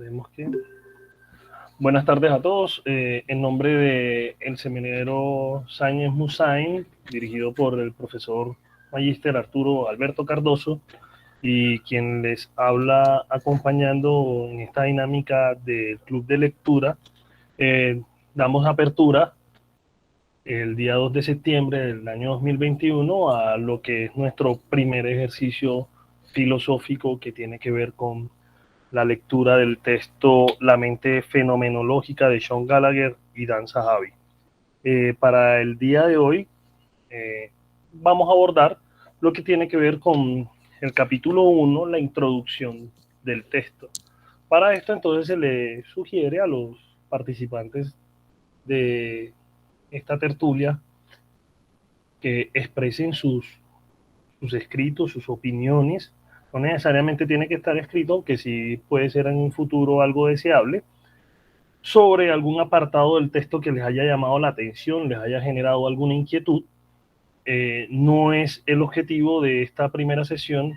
Esperemos que... Buenas tardes a todos. En nombre de el seminero Sáenz Musain, dirigido por el profesor magíster Arturo Alberto Cardoso, y quien les habla acompañando en esta dinámica del club de lectura, damos apertura el día 2 de septiembre del año 2021 a lo que es nuestro primer ejercicio filosófico que tiene que ver con la lectura del texto La mente fenomenológica de Sean Gallagher y Dan Zahavi. Para el día de hoy vamos a abordar lo que tiene que ver con el capítulo 1, la introducción del texto. Para esto entonces se le sugiere a los participantes de esta tertulia que expresen sus escritos, sus opiniones. No necesariamente tiene que estar escrito, aunque sí puede ser en un futuro algo deseable, sobre algún apartado del texto que les haya llamado la atención, les haya generado alguna inquietud. No es el objetivo de esta primera sesión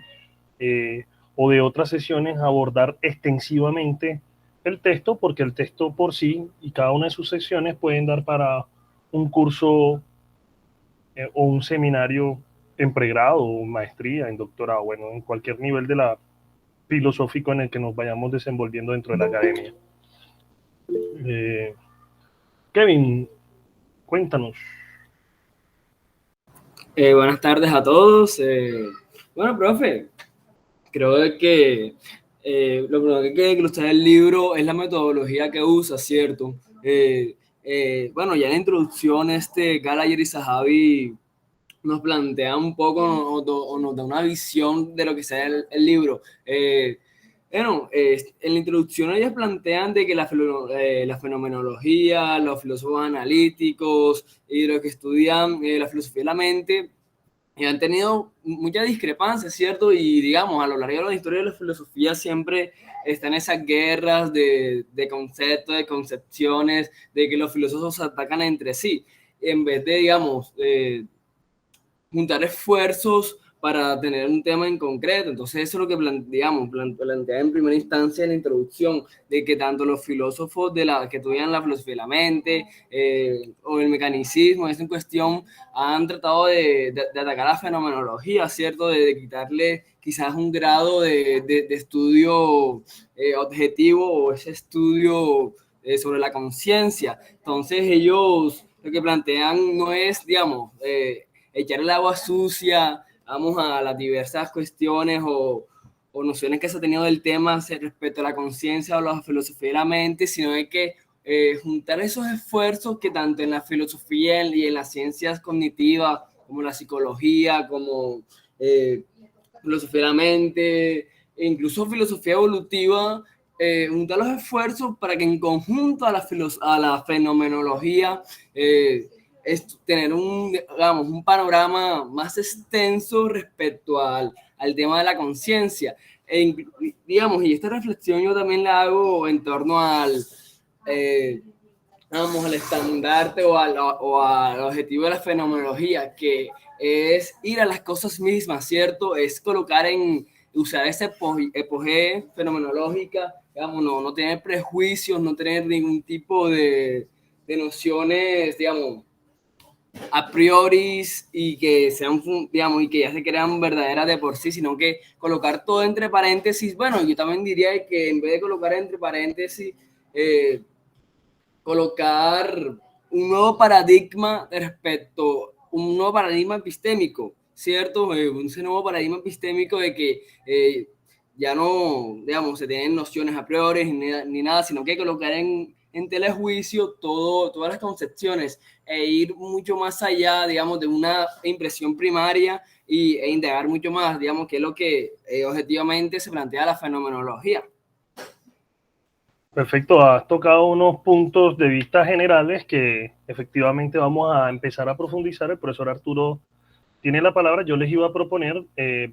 o de otras sesiones abordar extensivamente el texto, porque el texto por sí y cada una de sus secciones pueden dar para un curso o un seminario en pregrado, o maestría, en doctorado, bueno, en cualquier nivel de la filosófico en el que nos vayamos desenvolviendo dentro de la academia. Kevin, cuéntanos. Buenas tardes a todos. Bueno, profe, creo que lo primero que hay que ilustrar el libro es la metodología que usa, ¿cierto? Bueno, ya en la introducción, Gallagher y Zahavi nos plantea un poco o nos da una visión de lo que sea el libro. En la introducción ellos plantean de que la fenomenología, los filósofos analíticos y los que estudian la filosofía de la mente han tenido muchas discrepancias, ¿cierto? Y digamos, a lo largo de la historia de la filosofía siempre están esas guerras de conceptos, de concepciones, de que los filósofos se atacan entre sí, en vez de, digamos, juntar esfuerzos para tener un tema en concreto. Entonces eso es lo que plantea en primera instancia en la introducción, de que tanto los filósofos que estudian la filosofía de la mente o el mecanicismo, en cuestión, han tratado de atacar la fenomenología, ¿cierto? De quitarle quizás un grado de estudio objetivo o ese estudio sobre la conciencia. Entonces ellos lo que plantean no es, digamos, echar el agua sucia, vamos a las diversas cuestiones o nociones que se ha tenido del tema respecto a la conciencia o la filosofía de la mente, sino de que juntar esos esfuerzos que tanto en la filosofía y en las ciencias cognitivas, como la psicología, como filosofía de la mente, e incluso filosofía evolutiva, juntar los esfuerzos para que en conjunto a la fenomenología es tener un panorama más extenso respecto al tema de la conciencia. Digamos, y esta reflexión yo también la hago en torno al estandarte o al objetivo de la fenomenología, que es ir a las cosas mismas, ¿cierto? Es usar esa epogee fenomenológica, digamos, no tener prejuicios, no tener ningún tipo de nociones, digamos, a priori y que sean, digamos, y que ya se crean verdaderas de por sí, sino que colocar todo entre paréntesis. Bueno, yo también diría que en vez de colocar entre paréntesis, colocar un nuevo paradigma un nuevo paradigma epistémico, ¿cierto? Un nuevo paradigma epistémico de que ya no, digamos, se tienen nociones a priori ni nada, sino que colocar en telejuicio todas las concepciones e ir mucho más allá, digamos, de una impresión primaria e indagar mucho más, digamos, que es lo que objetivamente se plantea la fenomenología. Perfecto, has tocado unos puntos de vista generales que efectivamente vamos a empezar a profundizar. El profesor Arturo tiene la palabra. Yo les iba a proponer,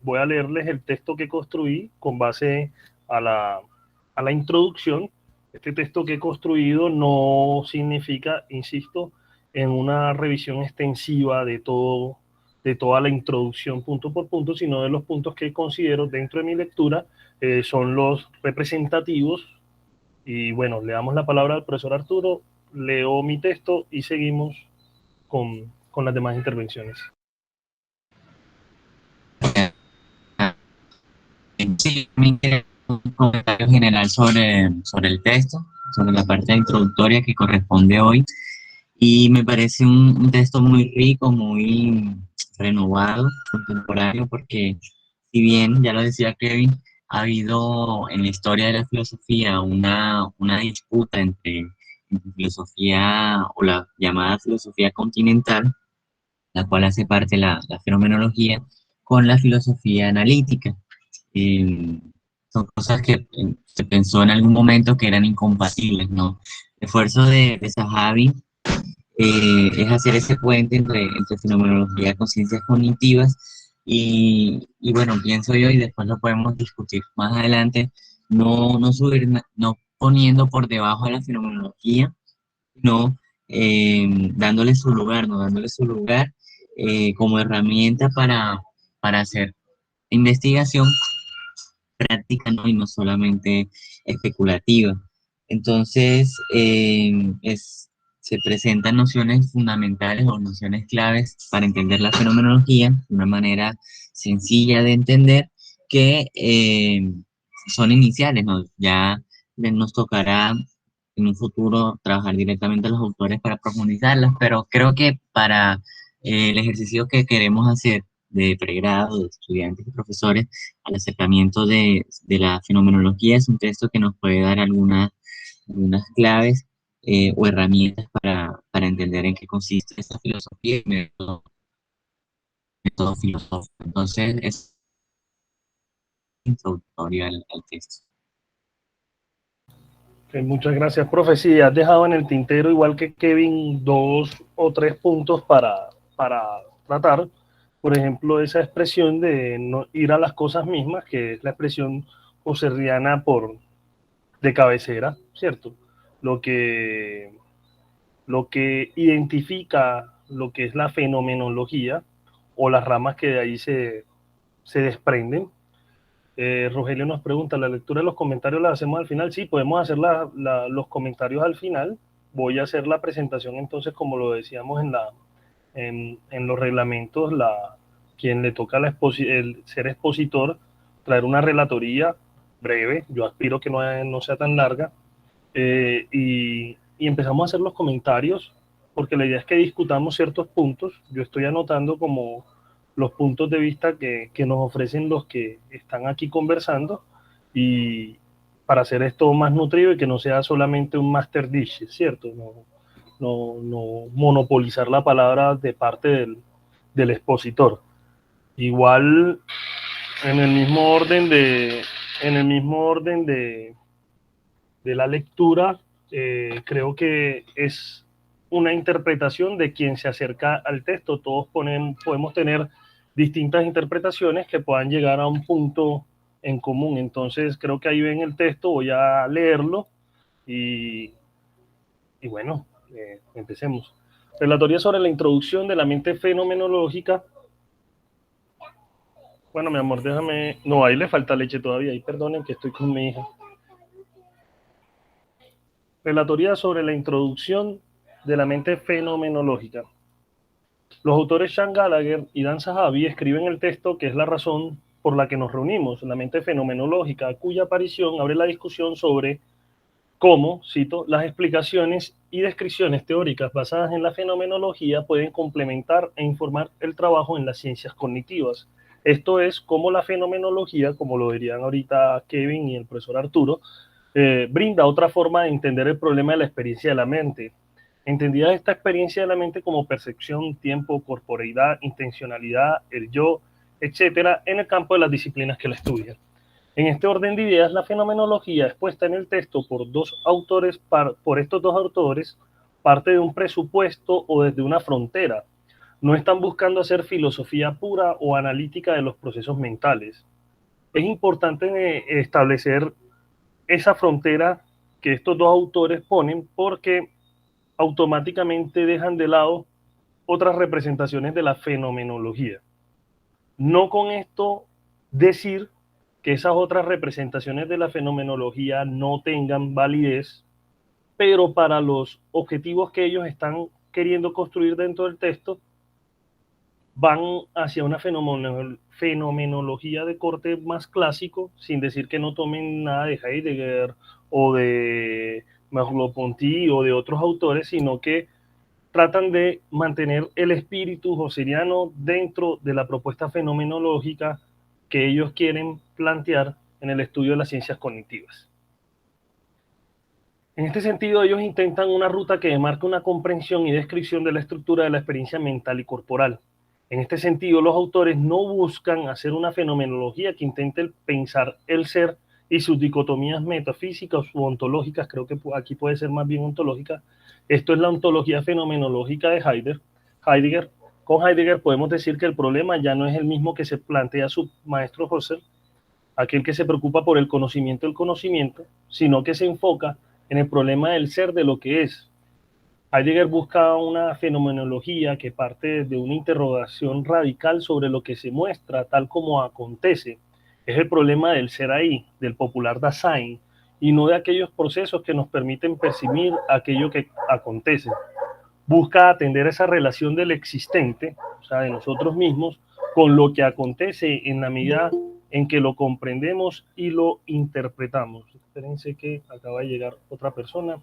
voy a leerles el texto que construí con base a la introducción. Este texto que he construido no significa, insisto, en una revisión extensiva de toda la introducción punto por punto, sino de los puntos que considero dentro de mi lectura son los representativos Y bueno, le damos la palabra al profesor Arturo, leo mi texto y seguimos con las demás intervenciones. Sí, también quería un comentario general sobre el texto, sobre la parte introductoria que corresponde hoy. Y me parece un texto muy rico, muy renovado, contemporáneo, porque si bien, ya lo decía Kevin, ha habido en la historia de la filosofía una disputa entre filosofía o la llamada filosofía continental, la cual hace parte la fenomenología, con la filosofía analítica. Eh, Son cosas que se pensó en algún momento que eran incompatibles, ¿no? El esfuerzo de Sahabi es hacer ese puente entre fenomenología con ciencias cognitivas y bueno, pienso yo, y después lo podemos discutir más adelante, no subir, no poniendo por debajo a la fenomenología, no dándole su lugar, no dándole su lugar como herramienta para hacer investigación práctica, ¿no? Y no solamente especulativa. Entonces, se presentan nociones fundamentales o nociones claves para entender la fenomenología de una manera sencilla de entender que son iniciales, ¿no? Ya nos tocará en un futuro trabajar directamente a los autores para profundizarlas, pero creo que para el ejercicio que queremos hacer de pregrado, de estudiantes y profesores, al acercamiento de la fenomenología, es un texto que nos puede dar algunas claves o herramientas para entender en qué consiste esta filosofía y método filosófico. Entonces, es introductorio al texto. Muchas gracias, profe. Sí, has dejado en el tintero, igual que Kevin, 2 o 3 puntos para tratar. Por ejemplo, esa expresión de no ir a las cosas mismas, que es la expresión husserliana de cabecera, ¿cierto? Lo que, lo que identifica lo que es la fenomenología o las ramas que de ahí se desprenden. Rogelio nos pregunta, ¿la lectura de los comentarios la hacemos al final? Sí, podemos hacer los comentarios al final. Voy a hacer la presentación entonces, como lo decíamos en los reglamentos, quien le toca el ser expositor, traer una relatoría breve, yo aspiro que no sea tan larga, y empezamos a hacer los comentarios, porque la idea es que discutamos ciertos puntos. Yo estoy anotando como los puntos de vista que nos ofrecen los que están aquí conversando, y para hacer esto más nutrido y que no sea solamente un master dish, ¿cierto? No monopolizar la palabra de parte del expositor. Igual, en el mismo orden en el mismo orden de la lectura, creo que es una interpretación de quien se acerca al texto. Todos podemos tener distintas interpretaciones que puedan llegar a un punto en común. Entonces, creo que ahí ven el texto, voy a leerlo y, y bueno, empecemos. Relatoría sobre la introducción de la mente fenomenológica. Bueno, mi amor, déjame. No, ahí le falta leche todavía. Ahí perdonen que estoy con mi hija. Relatoría sobre la introducción de la mente fenomenológica. Los autores Sean Gallagher y Dan Zahavi escriben el texto que es la razón por la que nos reunimos, la mente fenomenológica, cuya aparición abre la discusión sobre cómo, cito, las explicaciones y descripciones teóricas basadas en la fenomenología pueden complementar e informar el trabajo en las ciencias cognitivas. Esto es cómo la fenomenología, como lo dirían ahorita Kevin y el profesor Arturo, brinda otra forma de entender el problema de la experiencia de la mente. Entendida esta experiencia de la mente como percepción, tiempo, corporeidad, intencionalidad, el yo, etcétera, en el campo de las disciplinas que la estudian. En este orden de ideas, la fenomenología expuesta en el texto por estos dos autores, parte de un presupuesto o desde una frontera. No están buscando hacer filosofía pura o analítica de los procesos mentales. Es importante establecer esa frontera que estos dos autores ponen, porque automáticamente dejan de lado otras representaciones de la fenomenología. No con esto decir que esas otras representaciones de la fenomenología no tengan validez, pero para los objetivos que ellos están queriendo construir dentro del texto, van hacia una fenomenología de corte más clásico, sin decir que no tomen nada de Heidegger o de Merleau-Ponty o de otros autores, sino que tratan de mantener el espíritu husserliano dentro de la propuesta fenomenológica que ellos quieren plantear en el estudio de las ciencias cognitivas. En este sentido, ellos intentan una ruta que demarca una comprensión y descripción de la estructura de la experiencia mental y corporal. En este sentido, los autores no buscan hacer una fenomenología que intente pensar el ser y sus dicotomías metafísicas u ontológicas, creo que aquí puede ser más bien ontológica. Esto es la ontología fenomenológica de Heidegger. Con Heidegger podemos decir que el problema ya no es el mismo que se plantea su maestro Husserl, aquel que se preocupa por el conocimiento del conocimiento, sino que se enfoca en el problema del ser de lo que es. Heidegger busca una fenomenología que parte de una interrogación radical sobre lo que se muestra tal como acontece. Es el problema del ser ahí, del popular Dasein, y no de aquellos procesos que nos permiten percibir aquello que acontece. Busca atender esa relación del existente, o sea, de nosotros mismos, con lo que acontece en la medida en que lo comprendemos y lo interpretamos. Espérense que acaba de llegar otra persona.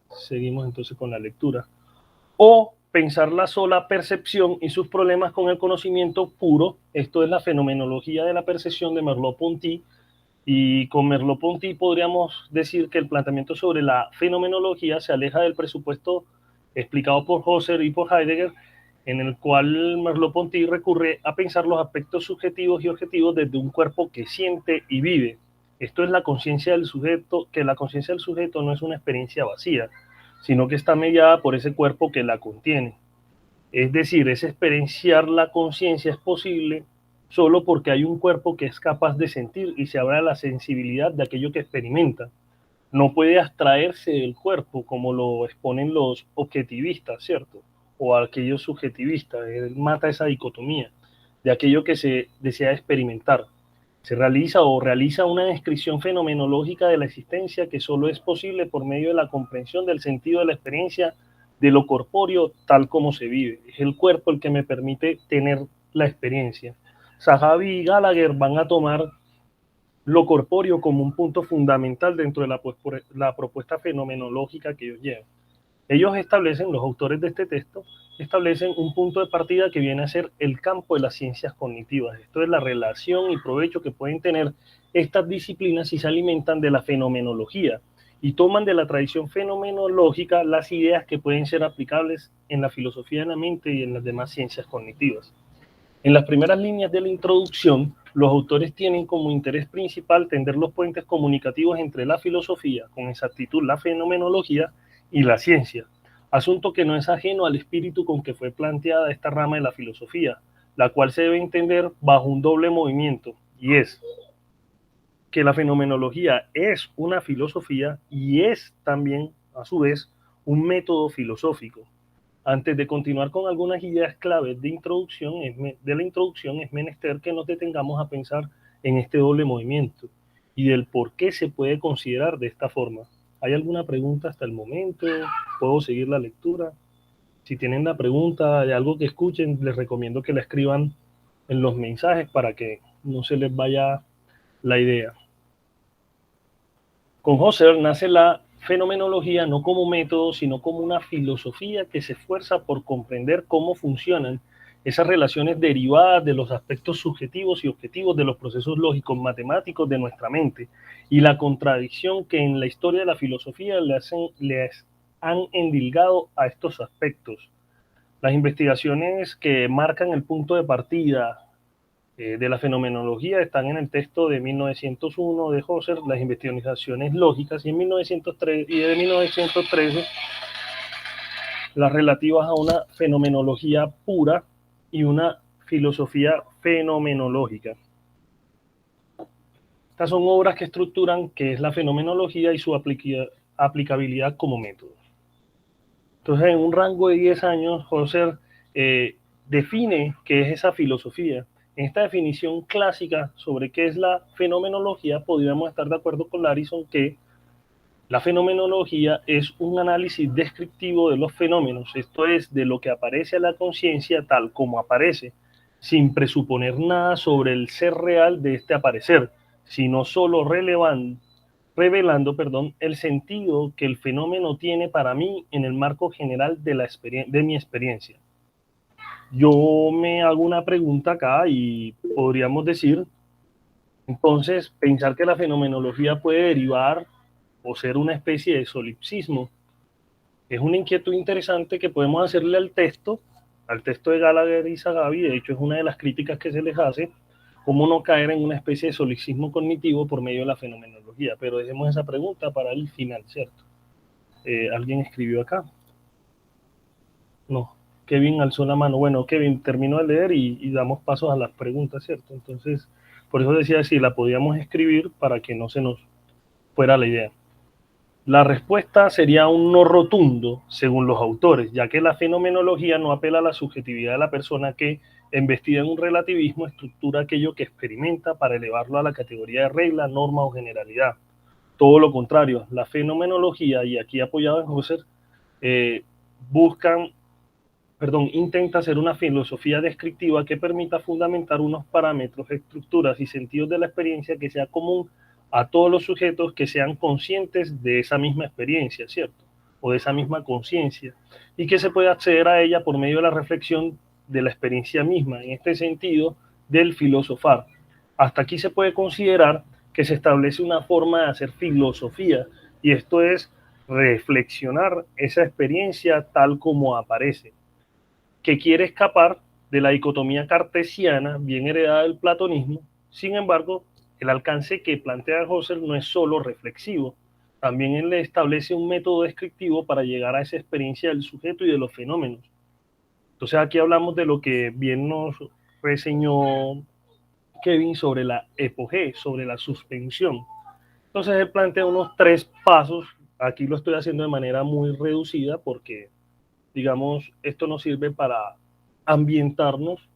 Seguimos entonces con la lectura. O pensar la sola percepción y sus problemas con el conocimiento puro. Esto es la fenomenología de la percepción de Merleau-Ponty. Y con Merleau-Ponty podríamos decir que el planteamiento sobre la fenomenología se aleja del presupuesto explicado por Husserl y por Heidegger, en el cual Merleau-Ponty recurre a pensar los aspectos subjetivos y objetivos desde un cuerpo que siente y vive. Esto es la conciencia del sujeto, que la conciencia del sujeto no es una experiencia vacía, sino que está mediada por ese cuerpo que la contiene. Es decir, esa experienciar la conciencia es posible solo porque hay un cuerpo que es capaz de sentir y se abre a la sensibilidad de aquello que experimenta. No puede abstraerse del cuerpo como lo exponen los objetivistas, ¿cierto? O aquellos subjetivistas. Él mata esa dicotomía de aquello que se desea experimentar. Se realiza una descripción fenomenológica de la existencia que solo es posible por medio de la comprensión del sentido de la experiencia de lo corpóreo tal como se vive. Es el cuerpo el que me permite tener la experiencia. Zahavi y Gallagher van a tomar lo corpóreo como un punto fundamental dentro de la propuesta fenomenológica que ellos llevan. Ellos establecen, los autores de este texto, establecen un punto de partida que viene a ser el campo de las ciencias cognitivas. Esto es la relación y provecho que pueden tener estas disciplinas si se alimentan de la fenomenología y toman de la tradición fenomenológica las ideas que pueden ser aplicables en la filosofía de la mente y en las demás ciencias cognitivas. En las primeras líneas de la introducción, los autores tienen como interés principal tender los puentes comunicativos entre la filosofía, con exactitud la fenomenología, y la ciencia, asunto que no es ajeno al espíritu con que fue planteada esta rama de la filosofía, la cual se debe entender bajo un doble movimiento, y es que la fenomenología es una filosofía y es también, a su vez, un método filosófico. Antes de continuar con algunas ideas claves de la introducción, es menester que nos detengamos a pensar en este doble movimiento y del por qué se puede considerar de esta forma. ¿Hay alguna pregunta hasta el momento? ¿Puedo seguir la lectura? Si tienen la pregunta de algo que escuchen, les recomiendo que la escriban en los mensajes para que no se les vaya la idea. Con Husserl nace la fenomenología no como método, sino como una filosofía que se esfuerza por comprender cómo funcionan esas relaciones derivadas de los aspectos subjetivos y objetivos de los procesos lógicos matemáticos de nuestra mente y la contradicción que en la historia de la filosofía les han endilgado a estos aspectos. Las investigaciones que marcan el punto de partida de la fenomenología están en el texto de 1901 de Husserl, las investigaciones lógicas, y en 1903 y de 1913 las relativas a una fenomenología pura y una filosofía fenomenológica. Estas son obras que estructuran qué es la fenomenología y su aplicabilidad como método. Entonces, en un rango de 10 años, Husserl define qué es esa filosofía En esta definición clásica sobre qué es la fenomenología, podríamos estar de acuerdo con Larison que la fenomenología es un análisis descriptivo de los fenómenos, esto es, de lo que aparece a la conciencia tal como aparece, sin presuponer nada sobre el ser real de este aparecer, sino solo revelando el sentido que el fenómeno tiene para mí en el marco general de mi experiencia. Yo me hago una pregunta acá y podríamos decir, entonces, pensar que la fenomenología puede derivar o ser una especie de solipsismo es una inquietud interesante que podemos hacerle al texto de Gallagher y Zagabi. De hecho es una de las críticas que se les hace, cómo no caer en una especie de solipsismo cognitivo por medio de la fenomenología. Pero dejemos esa pregunta para el final, ¿cierto? ¿Alguien escribió acá? No. Kevin alzó la mano. Bueno, Kevin, termino de leer y damos pasos a las preguntas, ¿cierto? Entonces, por eso decía si la podíamos escribir para que no se nos fuera la idea. La respuesta sería un no rotundo, según los autores, ya que la fenomenología no apela a la subjetividad de la persona que, embestida en un relativismo, estructura aquello que experimenta para elevarlo a la categoría de regla, norma o generalidad. Todo lo contrario, la fenomenología, y aquí apoyado en Husserl, intenta hacer una filosofía descriptiva que permita fundamentar unos parámetros, estructuras y sentidos de la experiencia que sea común a todos los sujetos que sean conscientes de esa misma experiencia, ¿cierto? O de esa misma conciencia, y que se pueda acceder a ella por medio de la reflexión de la experiencia misma, en este sentido, del filosofar. Hasta aquí se puede considerar que se establece una forma de hacer filosofía, y esto es reflexionar esa experiencia tal como aparece, que quiere escapar de la dicotomía cartesiana bien heredada del platonismo. Sin embargo, el alcance que plantea Husserl no es solo reflexivo, también él le establece un método descriptivo para llegar a esa experiencia del sujeto y de los fenómenos. Entonces aquí hablamos de lo que bien nos reseñó Kevin sobre la epogé, sobre la suspensión. Entonces él plantea unos 3 pasos, aquí lo estoy haciendo de manera muy reducida porque, digamos, esto nos sirve para ambientarnos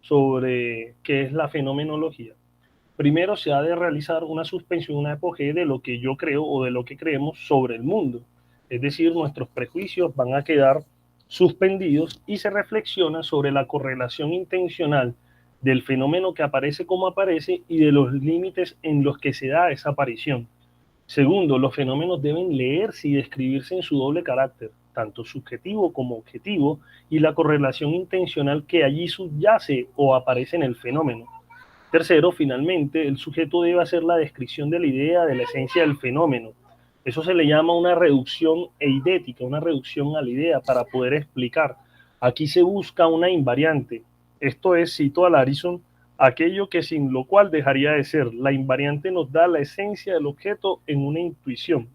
sobre qué es la fenomenología. Primero se ha de realizar una suspensión, una epogé de lo que yo creo o de lo que creemos sobre el mundo. Es decir, nuestros prejuicios van a quedar suspendidos y se reflexiona sobre la correlación intencional del fenómeno que aparece como aparece y de los límites en los que se da esa aparición. Segundo, los fenómenos deben leerse y describirse en su doble carácter, tanto subjetivo como objetivo, y la correlación intencional que allí subyace o aparece en el fenómeno. Tercero, finalmente, el sujeto debe hacer la descripción de la idea, de la esencia del fenómeno. Eso se le llama una reducción eidética, una reducción a la idea para poder explicar. Aquí se busca una invariante. Esto es, cito a Larison, aquello que sin lo cual dejaría de ser. La invariante nos da la esencia del objeto en una intuición.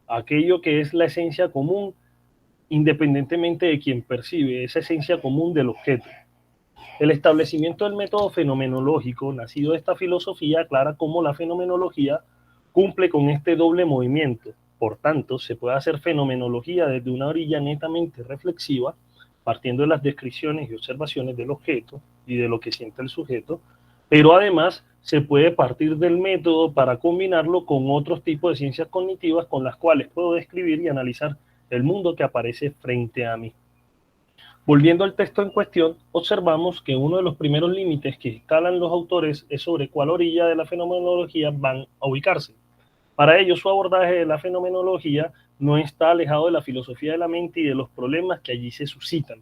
Aquello que es la esencia común, independientemente de quien percibe, esa esencia común del objeto. El establecimiento del método fenomenológico, nacido de esta filosofía, aclara cómo la fenomenología cumple con este doble movimiento. Por tanto, se puede hacer fenomenología desde una orilla netamente reflexiva, partiendo de las descripciones y observaciones del objeto y de lo que siente el sujeto, pero además se puede partir del método para combinarlo con otros tipos de ciencias cognitivas con las cuales puedo describir y analizar el mundo que aparece frente a mí. Volviendo al texto en cuestión, observamos que uno de los primeros límites que escalan los autores es sobre cuál orilla de la fenomenología van a ubicarse. Para ello, su abordaje de la fenomenología no está alejado de la filosofía de la mente y de los problemas que allí se suscitan.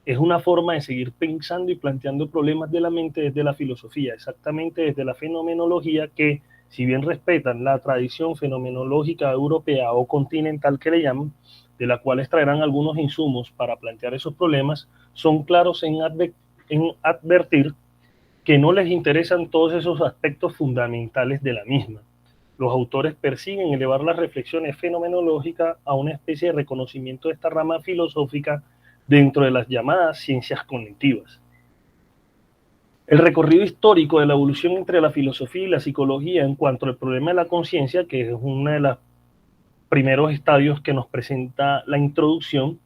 Es una forma de seguir pensando y planteando problemas de la mente desde la filosofía, exactamente desde la fenomenología que, si bien respetan la tradición fenomenológica europea o continental que le llaman, de la cual extraerán algunos insumos para plantear esos problemas, son claros en advertir que no les interesan todos esos aspectos fundamentales de la misma. Los autores persiguen elevar las reflexiones fenomenológicas a una especie de reconocimiento de esta rama filosófica dentro de las llamadas ciencias cognitivas. El recorrido histórico de la evolución entre la filosofía y la psicología en cuanto al problema de la conciencia, que es uno de los primeros estadios que nos presenta la introducción,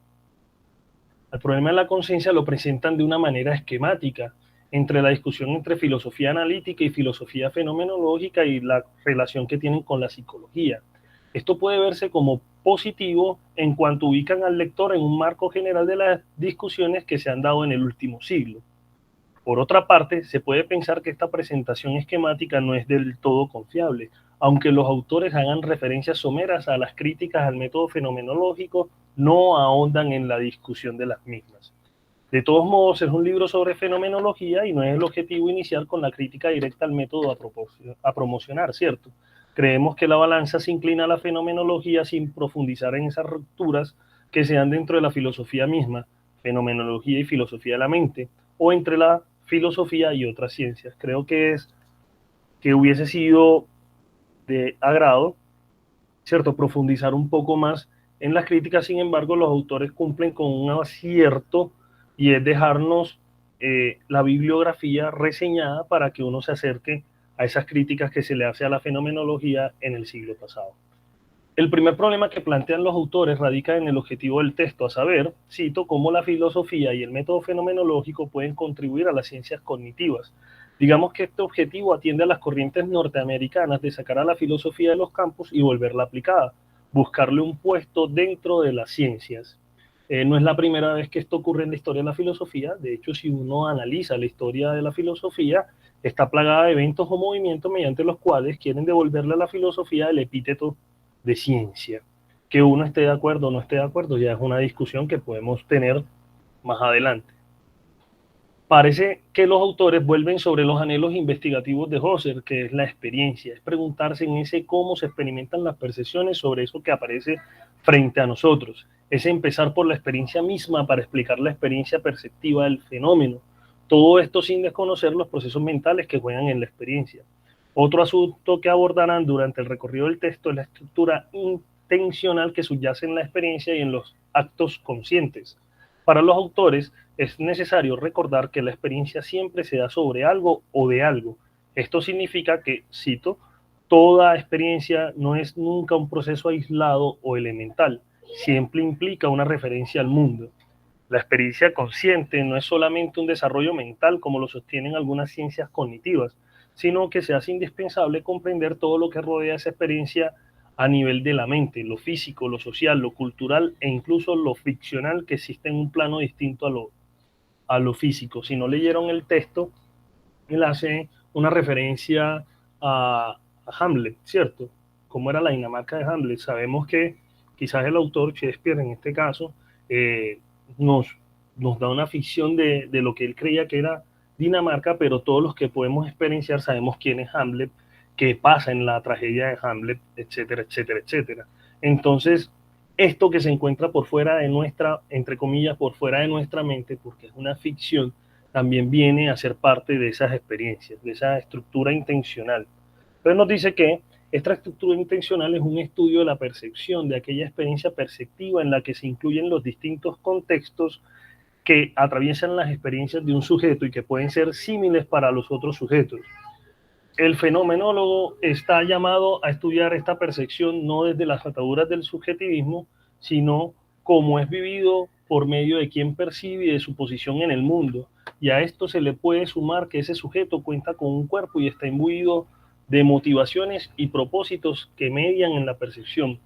el problema de la conciencia lo presentan de una manera esquemática. entre la discusión entre filosofía analítica y filosofía fenomenológica y la relación que tienen con la psicología. Esto puede verse como positivo en cuanto ubican al lector en un marco general de las discusiones que se han dado en el último siglo. Por otra parte, se puede pensar que esta presentación esquemática no es del todo confiable, aunque los autores hagan referencias someras a las críticas al método fenomenológico, no ahondan en la discusión de las mismas. De todos modos, es un libro sobre fenomenología y no es el objetivo inicial con la crítica directa al método a promocionar, ¿cierto? Creemos que la balanza se inclina a la fenomenología sin profundizar en esas rupturas que se dan dentro de la filosofía misma, fenomenología y filosofía de la mente, o entre la filosofía y otras ciencias. Creo que hubiese sido de agrado, ¿cierto?, profundizar un poco más en las críticas. Sin embargo, los autores cumplen con un acierto y es dejarnos la bibliografía reseñada para que uno se acerque a esas críticas que se le hace a la fenomenología en el siglo pasado. El primer problema que plantean los autores radica en el objetivo del texto, a saber, cito, cómo la filosofía y el método fenomenológico pueden contribuir a las ciencias cognitivas. Digamos que este objetivo atiende a las corrientes norteamericanas de sacar a la filosofía de los campos y volverla aplicada, buscarle un puesto dentro de las ciencias. No es la primera vez que esto ocurre en la historia de la filosofía. De hecho, si uno analiza la historia de la filosofía, está plagada de eventos o movimientos mediante los cuales quieren devolverle a la filosofía el epíteto de ciencia. Que uno esté de acuerdo o no esté de acuerdo ya es una discusión que podemos tener más adelante. Parece que los autores vuelven sobre los anhelos investigativos de Husserl, que es la experiencia, es preguntarse en ese cómo se experimentan las percepciones sobre eso que aparece frente a nosotros, es empezar por la experiencia misma para explicar la experiencia perceptiva del fenómeno, todo esto sin desconocer los procesos mentales que juegan en la experiencia. Otro asunto que abordarán durante el recorrido del texto es la estructura intencional que subyace en la experiencia y en los actos conscientes. Para los autores es necesario recordar que la experiencia siempre se da sobre algo o de algo. Esto significa que, cito, toda experiencia no es nunca un proceso aislado o elemental, siempre implica una referencia al mundo. La experiencia consciente no es solamente un desarrollo mental como lo sostienen algunas ciencias cognitivas, sino que se hace indispensable comprender todo lo que rodea esa experiencia a nivel de la mente, lo físico, lo social, lo cultural e incluso lo ficcional que existe en un plano distinto a lo físico. Si no leyeron el texto, él hace una referencia a Hamlet, ¿cierto? ¿Cómo era la Dinamarca de Hamlet? Sabemos que quizás el autor, Shakespeare en este caso, eh, nos, nos da una ficción de lo que él creía que era Dinamarca, pero todos los que podemos experienciar sabemos quién es Hamlet, qué pasa en la tragedia de Hamlet, etcétera, etcétera, etcétera. Entonces, esto que se encuentra por fuera de nuestra, entre comillas, por fuera de nuestra mente, porque es una ficción, también viene a ser parte de esas experiencias, de esa estructura intencional. Entonces nos dice que esta estructura intencional es un estudio de la percepción, de aquella experiencia perceptiva en la que se incluyen los distintos contextos que atraviesan las experiencias de un sujeto y que pueden ser símiles para los otros sujetos. El fenomenólogo está llamado a estudiar esta percepción no desde las ataduras del subjetivismo, sino como es vivido por medio de quien percibe y de su posición en el mundo. Y a esto se le puede sumar que ese sujeto cuenta con un cuerpo y está imbuido de motivaciones y propósitos que median en la percepción.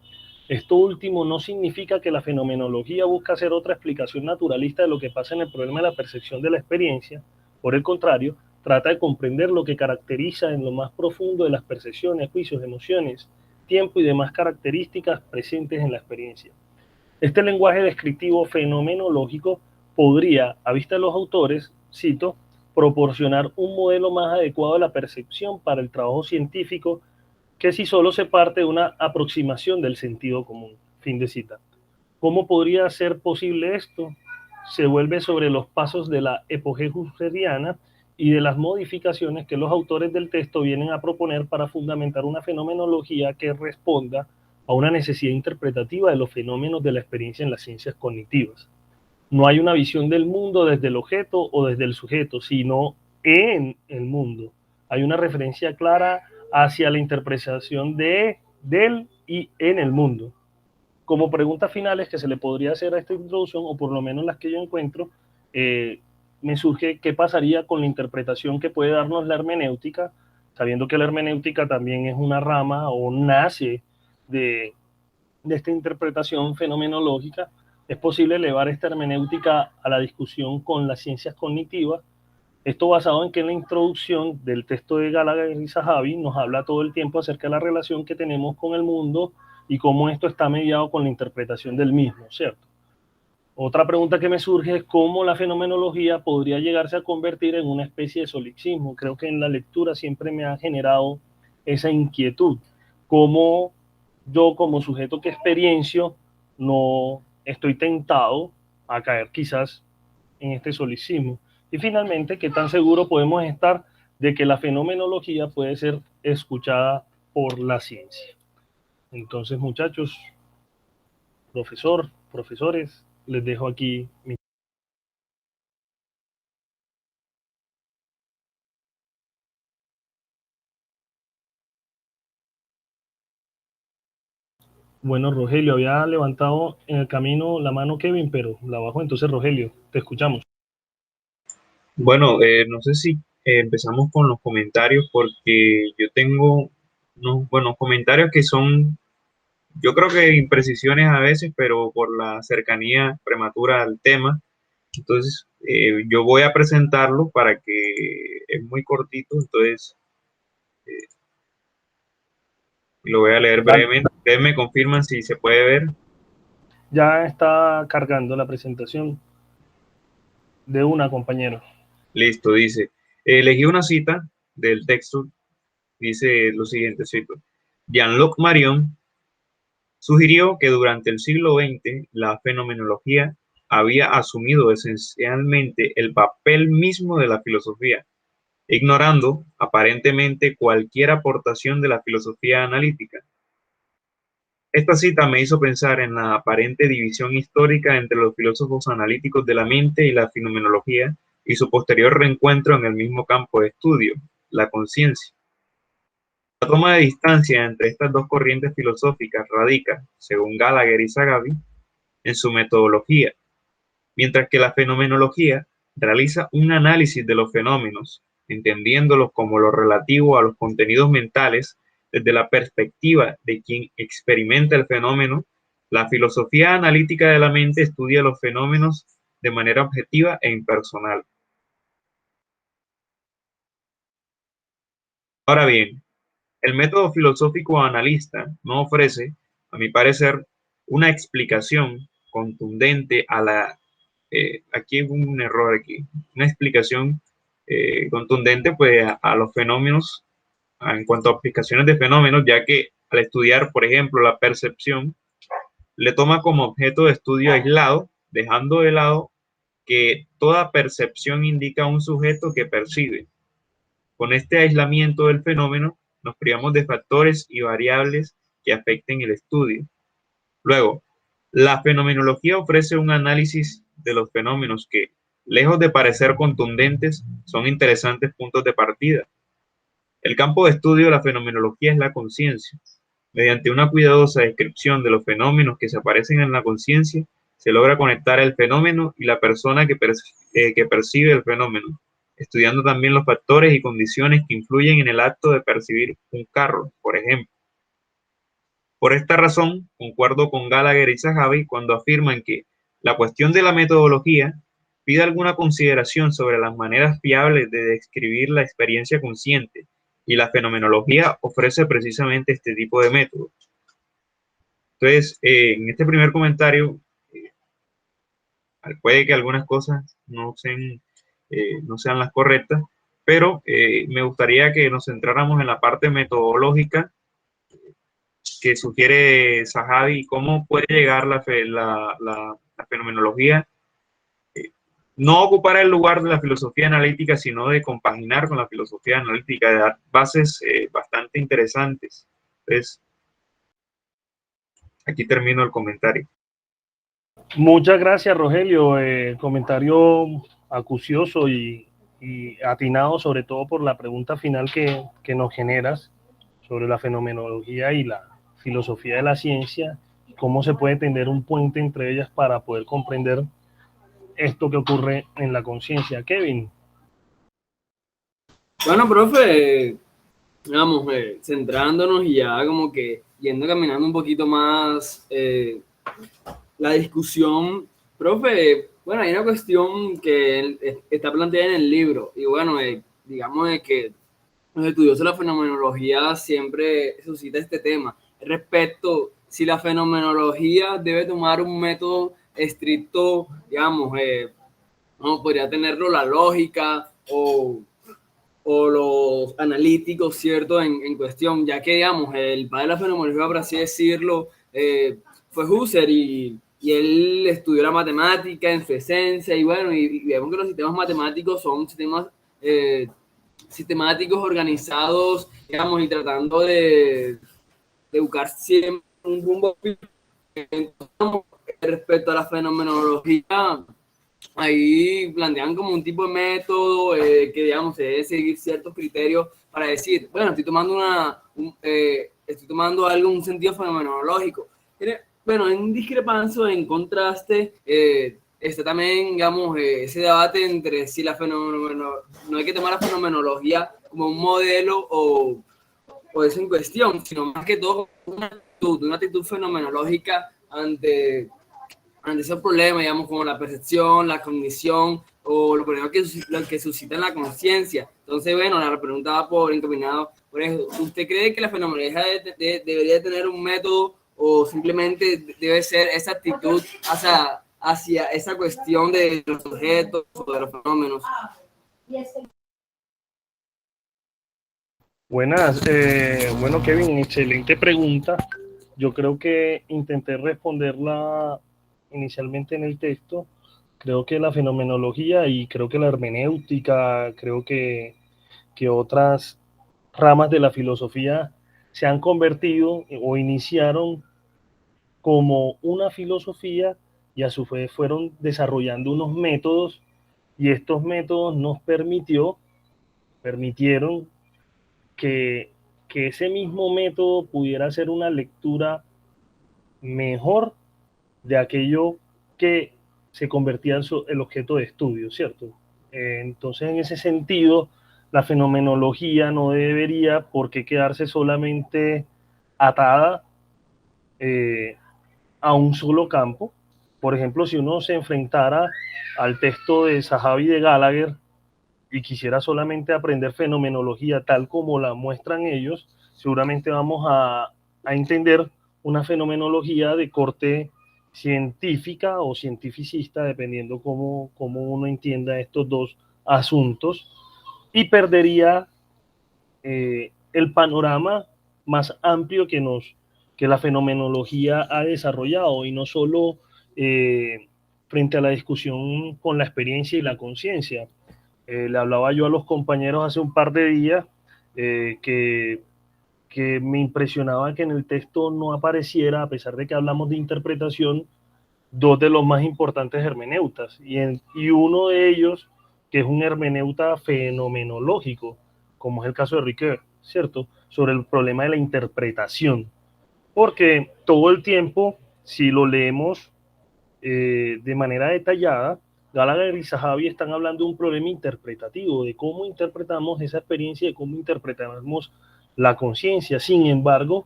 Esto último no significa que la fenomenología busca hacer otra explicación naturalista de lo que pasa en el problema de la percepción de la experiencia. Por el contrario, trata de comprender lo que caracteriza en lo más profundo de las percepciones, juicios, emociones, tiempo y demás características presentes en la experiencia. Este lenguaje descriptivo fenomenológico podría, a vista de los autores, cito, proporcionar un modelo más adecuado de la percepción para el trabajo científico que si solo se parte de una aproximación del sentido común. Fin de cita. ¿Cómo podría ser posible esto? Se vuelve sobre los pasos de la epogea husserliana y de las modificaciones que los autores del texto vienen a proponer para fundamentar una fenomenología que responda a una necesidad interpretativa de los fenómenos de la experiencia en las ciencias cognitivas. No hay una visión del mundo desde el objeto o desde el sujeto, sino en el mundo. Hay una referencia clara hacia la interpretación del y en el mundo. Como preguntas finales que se le podría hacer a esta introducción, o por lo menos las que yo encuentro, me surge qué pasaría con la interpretación que puede darnos la hermenéutica, sabiendo que la hermenéutica también es una rama o nace de esta interpretación fenomenológica. Es posible elevar esta hermenéutica a la discusión con las ciencias cognitivas. Esto basado en que en la introducción del texto de Gallagher y Zahavi nos habla todo el tiempo acerca de la relación que tenemos con el mundo y cómo esto está mediado con la interpretación del mismo, ¿cierto? Otra pregunta que me surge es cómo la fenomenología podría llegarse a convertir en una especie de solipsismo. Creo que en la lectura siempre me ha generado esa inquietud. Cómo yo como sujeto que experiencio no estoy tentado a caer quizás en este solipsismo. Y finalmente, ¿qué tan seguro podemos estar de que la fenomenología puede ser escuchada por la ciencia? Entonces, muchachos, profesores, les dejo aquí mi... Bueno, Rogelio, había levantado en el camino la mano Kevin, pero la bajó. Entonces, Rogelio, te escuchamos. Bueno, no sé si empezamos con los comentarios porque yo tengo unos buenos comentarios que son, yo creo que imprecisiones a veces, pero por la cercanía prematura al tema. Entonces, yo voy a presentarlo para que es muy cortito, entonces lo voy a leer Dale. brevemente. Ustedes me confirman si se puede ver. Ya está cargando la presentación de una, compañero. Listo, dice, elegí una cita del texto, dice lo siguiente, cito, Jean-Luc Marion sugirió que durante el siglo XX la fenomenología había asumido esencialmente el papel mismo de la filosofía, ignorando aparentemente cualquier aportación de la filosofía analítica. Esta cita me hizo pensar en la aparente división histórica entre los filósofos analíticos de la mente y la fenomenología y su posterior reencuentro en el mismo campo de estudio, la conciencia. La toma de distancia entre estas dos corrientes filosóficas radica, según Gallagher y Zahavi, en su metodología, mientras que la fenomenología realiza un análisis de los fenómenos, entendiéndolos como lo relativo a los contenidos mentales desde la perspectiva de quien experimenta el fenómeno. La filosofía analítica de la mente estudia los fenómenos de manera objetiva e impersonal. Ahora bien, el método filosófico analista no ofrece, a mi parecer, una explicación contundente a la aquí hubo un error aquí, una explicación contundente pues a los fenómenos, en cuanto a aplicaciones de fenómenos, ya que al estudiar, por ejemplo, la percepción, le toma como objeto de estudio aislado, dejando de lado que toda percepción indica un sujeto que percibe. Con este aislamiento del fenómeno, nos privamos de factores y variables que afecten el estudio. Luego, la fenomenología ofrece un análisis de los fenómenos que, lejos de parecer contundentes, son interesantes puntos de partida. El campo de estudio de la fenomenología es la conciencia. Mediante una cuidadosa descripción de los fenómenos que se aparecen en la conciencia, se logra conectar el fenómeno y la persona que percibe el fenómeno, estudiando también los factores y condiciones que influyen en el acto de percibir un carro, por ejemplo. Por esta razón, concuerdo con Gallagher y Zahavi cuando afirman que la cuestión de la metodología pide alguna consideración sobre las maneras fiables de describir la experiencia consciente, y la fenomenología ofrece precisamente este tipo de métodos. Entonces, en este primer comentario, puede que algunas cosas no sean las correctas, pero me gustaría que nos centráramos en la parte metodológica que sugiere Zahavi, cómo puede llegar la fenomenología, no ocupar el lugar de la filosofía analítica, sino de compaginar con la filosofía analítica, de dar bases bastante interesantes. Entonces, aquí termino el comentario. Muchas gracias, Rogelio. Comentario acucioso y atinado, sobre todo por la pregunta final que nos generas sobre la fenomenología y la filosofía de la ciencia, cómo se puede tender un puente entre ellas para poder comprender esto que ocurre en la conciencia. Kevin. Bueno, profe, vamos, centrándonos y ya como que yendo caminando un poquito más la discusión, profe, bueno, hay una cuestión que está planteada en el libro y bueno, digamos de que los estudiosos de la fenomenología siempre suscita este tema respecto si la fenomenología debe tomar un método estricto, digamos, no podría tenerlo la lógica o los analíticos, ¿cierto? En cuestión, ya que, digamos, el padre de la fenomenología, por así decirlo, fue Husserl y él estudió la matemática en su esencia y bueno, y vemos que los sistemas matemáticos son sistemas sistemáticos, organizados, digamos, y tratando de buscar siempre un rumbo. Respecto a la fenomenología, ahí plantean como un tipo de método que, digamos, se debe seguir ciertos criterios para decir, bueno, estoy tomando algo, un sentido fenomenológico. Bueno, en discrepancia, en contraste, está también, digamos, ese debate entre si no hay que tomar la fenomenología como un modelo o eso en cuestión, sino más que todo una actitud fenomenológica ante esos problemas, digamos, como la percepción, la cognición o los problemas que suscitan la conciencia. Entonces, bueno, la pregunta va por encaminado por eso. ¿Usted cree que la fenomenología debería tener un método o simplemente debe ser esa actitud hacia esa cuestión de los objetos o de los fenómenos? Buenas, bueno Kevin, excelente pregunta. Yo creo que intenté responderla inicialmente en el texto. Creo que la fenomenología y creo que la hermenéutica, creo que otras ramas de la filosofía se han convertido o iniciaron como una filosofía y a su vez fueron desarrollando unos métodos y estos métodos nos permitieron que, que ese mismo método pudiera ser una lectura mejor de aquello que se convertía en el objeto de estudio, ¿cierto? Entonces, en ese sentido, la fenomenología no debería por qué quedarse solamente atada eh, a un solo campo. Por ejemplo, si uno se enfrentara al texto de Zahavi de Gallagher y quisiera solamente aprender fenomenología tal como la muestran ellos, seguramente vamos a entender una fenomenología de corte científica o cientificista, dependiendo cómo uno entienda estos dos asuntos, y perdería el panorama más amplio que la fenomenología ha desarrollado, y no solo frente a la discusión con la experiencia y la conciencia. Le hablaba yo a los compañeros hace un par de días eh, que, que me impresionaba que en el texto no apareciera, a pesar de que hablamos de interpretación, dos de los más importantes hermeneutas, y uno de ellos, que es un hermeneuta fenomenológico, como es el caso de Ricoeur, ¿cierto? Sobre el problema de la interpretación. Porque todo el tiempo, si lo leemos de manera detallada, Gallagher y Zahavi están hablando de un problema interpretativo, de cómo interpretamos esa experiencia, de cómo interpretamos la conciencia. Sin embargo,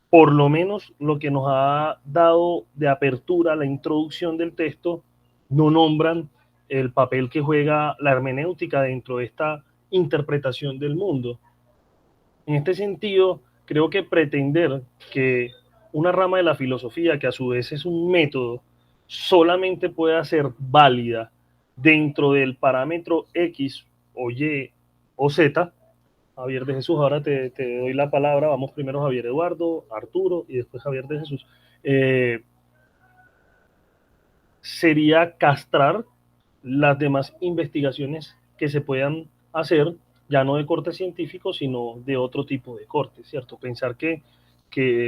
por lo menos lo que nos ha dado de apertura la introducción del texto, no nombran el papel que juega la hermenéutica dentro de esta interpretación del mundo. En este sentido, creo que pretender que una rama de la filosofía, que a su vez es un método, solamente pueda ser válida dentro del parámetro X o Y o Z. Javier de Jesús, ahora te doy la palabra. Vamos primero Javier Eduardo, Arturo y después Javier de Jesús. Sería castrar las demás investigaciones que se puedan hacer, ya no de corte científico, sino de otro tipo de corte, ¿cierto? Pensar que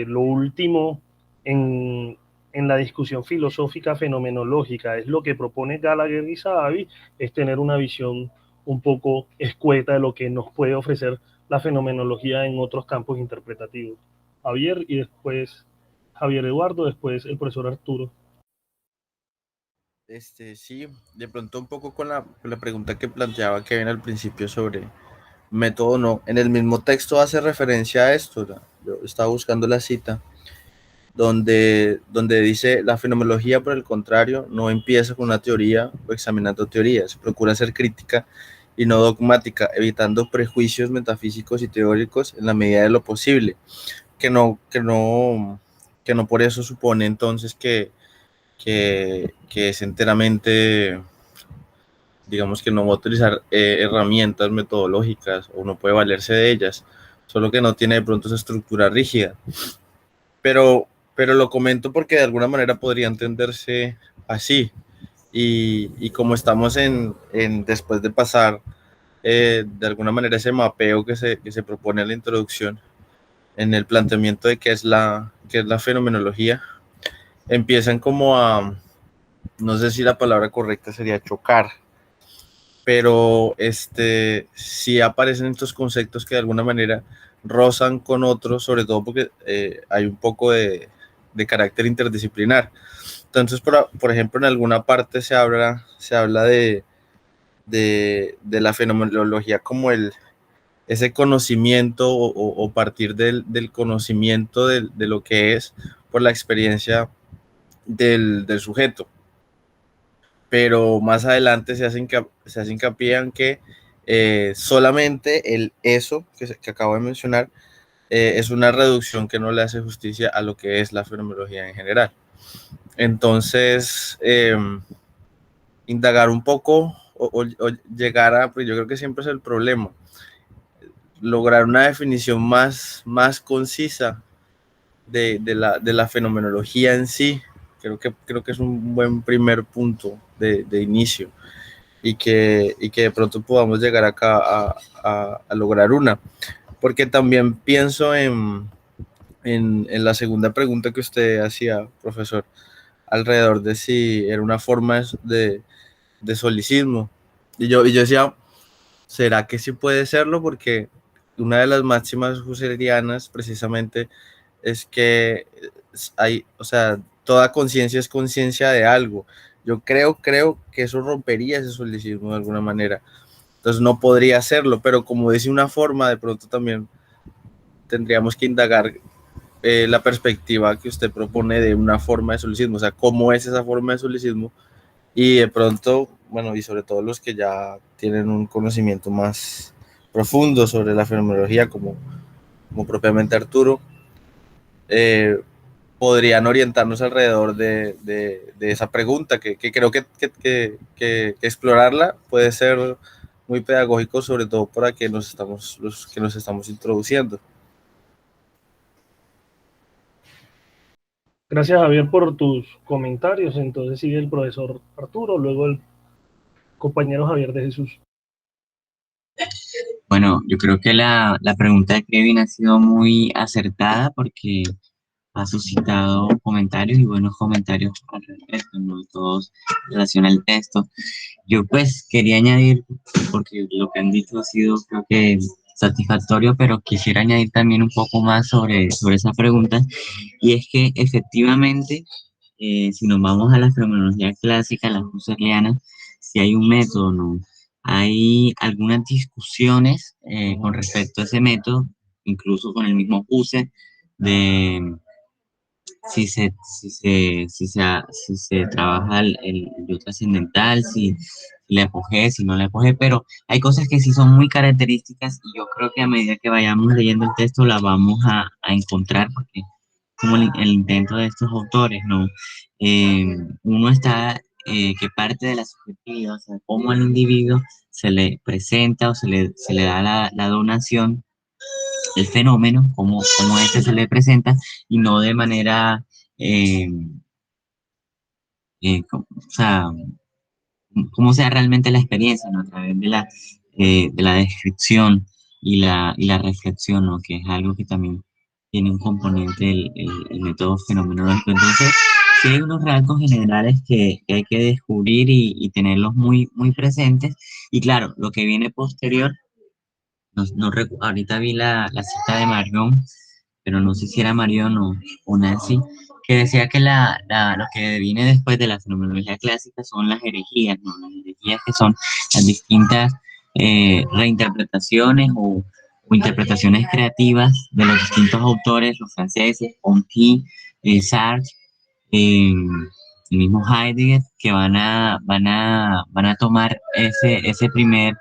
lo último en la discusión filosófica fenomenológica es lo que propone Gallagher y Sahavi, es tener una visión un poco escueta de lo que nos puede ofrecer la fenomenología en otros campos interpretativos. Javier y después Javier Eduardo, después el profesor Arturo. Sí, de pronto un poco con la pregunta que planteaba Kevin al principio sobre método no. En el mismo texto hace referencia a esto. Yo estaba buscando la cita donde dice la fenomenología, por el contrario, no empieza con una teoría o examinando teorías, procura ser crítica y no dogmática, evitando prejuicios metafísicos y teóricos en la medida de lo posible, que no, que no, que no por eso supone entonces que es enteramente, digamos que no va a utilizar herramientas metodológicas o no puede valerse de ellas, solo que no tiene de pronto esa estructura rígida. Pero lo comento porque de alguna manera podría entenderse así. Y como estamos después de pasar de alguna manera ese mapeo que se propone en la introducción, en el planteamiento de qué es la fenomenología, empiezan como a, no sé si la palabra correcta sería chocar, pero sí aparecen estos conceptos que de alguna manera rozan con otros, sobre todo porque hay un poco de carácter interdisciplinar. Entonces, por ejemplo, en alguna parte se habla de la fenomenología como ese conocimiento o partir del conocimiento de lo que es por la experiencia del sujeto. Pero más adelante se hace hincapié en que solamente eso que acabo de mencionar es una reducción que no le hace justicia a lo que es la fenomenología en general. Entonces, indagar un poco o llegar a, pues yo creo que siempre es el problema, lograr una definición más concisa de la fenomenología en sí, creo que es un buen primer punto de inicio y que de pronto podamos llegar acá a lograr una. Porque también pienso en la segunda pregunta que usted hacía, profesor, alrededor de si era una forma de solicismo. Y yo decía, ¿será que sí puede serlo? Porque una de las máximas husserlianas precisamente es que hay, o sea, toda conciencia es conciencia de algo. Yo creo que eso rompería ese solicismo de alguna manera. Entonces no podría hacerlo, pero como dice una forma, de pronto también tendríamos que indagar la perspectiva que usted propone de una forma de solicismo, o sea, cómo es esa forma de solicismo y de pronto, bueno, y sobre todo los que ya tienen un conocimiento más profundo sobre la fenomenología, como propiamente Arturo, eh, podrían orientarnos alrededor de esa pregunta, que creo que explorarla puede ser muy pedagógico, sobre todo para que los que nos estamos introduciendo. Gracias, Javier, por tus comentarios. Entonces sigue el profesor Arturo, luego el compañero Javier de Jesús. Bueno, yo creo que la pregunta de Kevin ha sido muy acertada porque ha suscitado comentarios y buenos comentarios al respecto, ¿no? Todos en relación al texto. Yo pues quería añadir, porque lo que han dicho ha sido creo que satisfactorio, pero quisiera añadir también un poco más sobre esa pregunta, y es que efectivamente, si nos vamos a la fenomenología clásica, la husserliana, si hay un método, ¿no? Hay algunas discusiones con respecto a ese método, incluso con el mismo Husserl, de si se trabaja el yo trascendental, si le apogee, si no le apogee, pero hay cosas que sí son muy características y yo creo que a medida que vayamos leyendo el texto la vamos a encontrar, porque como el intento de estos autores, ¿no? Uno está, que parte de la subjetividad, o sea, cómo al individuo se le presenta o se le da la donación, el fenómeno, cómo este se le presenta, y no de manera, eh, o sea, cómo sea realmente la experiencia, ¿no? A través de la descripción y la reflexión, ¿no? Que es algo que también tiene un componente el método fenomenológico. Entonces, sí hay unos rasgos generales que hay que descubrir y tenerlos muy presentes. Y claro, lo que viene posterior, ahorita vi la cita de Marion, pero no sé si era Marion o Nancy, que decía que lo que viene después de la fenomenología clásica son las herejías, ¿no? Las herejías que son las distintas reinterpretaciones o interpretaciones creativas de los distintos autores, los franceses, Ponty, Sartre, el mismo Heidegger, que van a tomar ese primer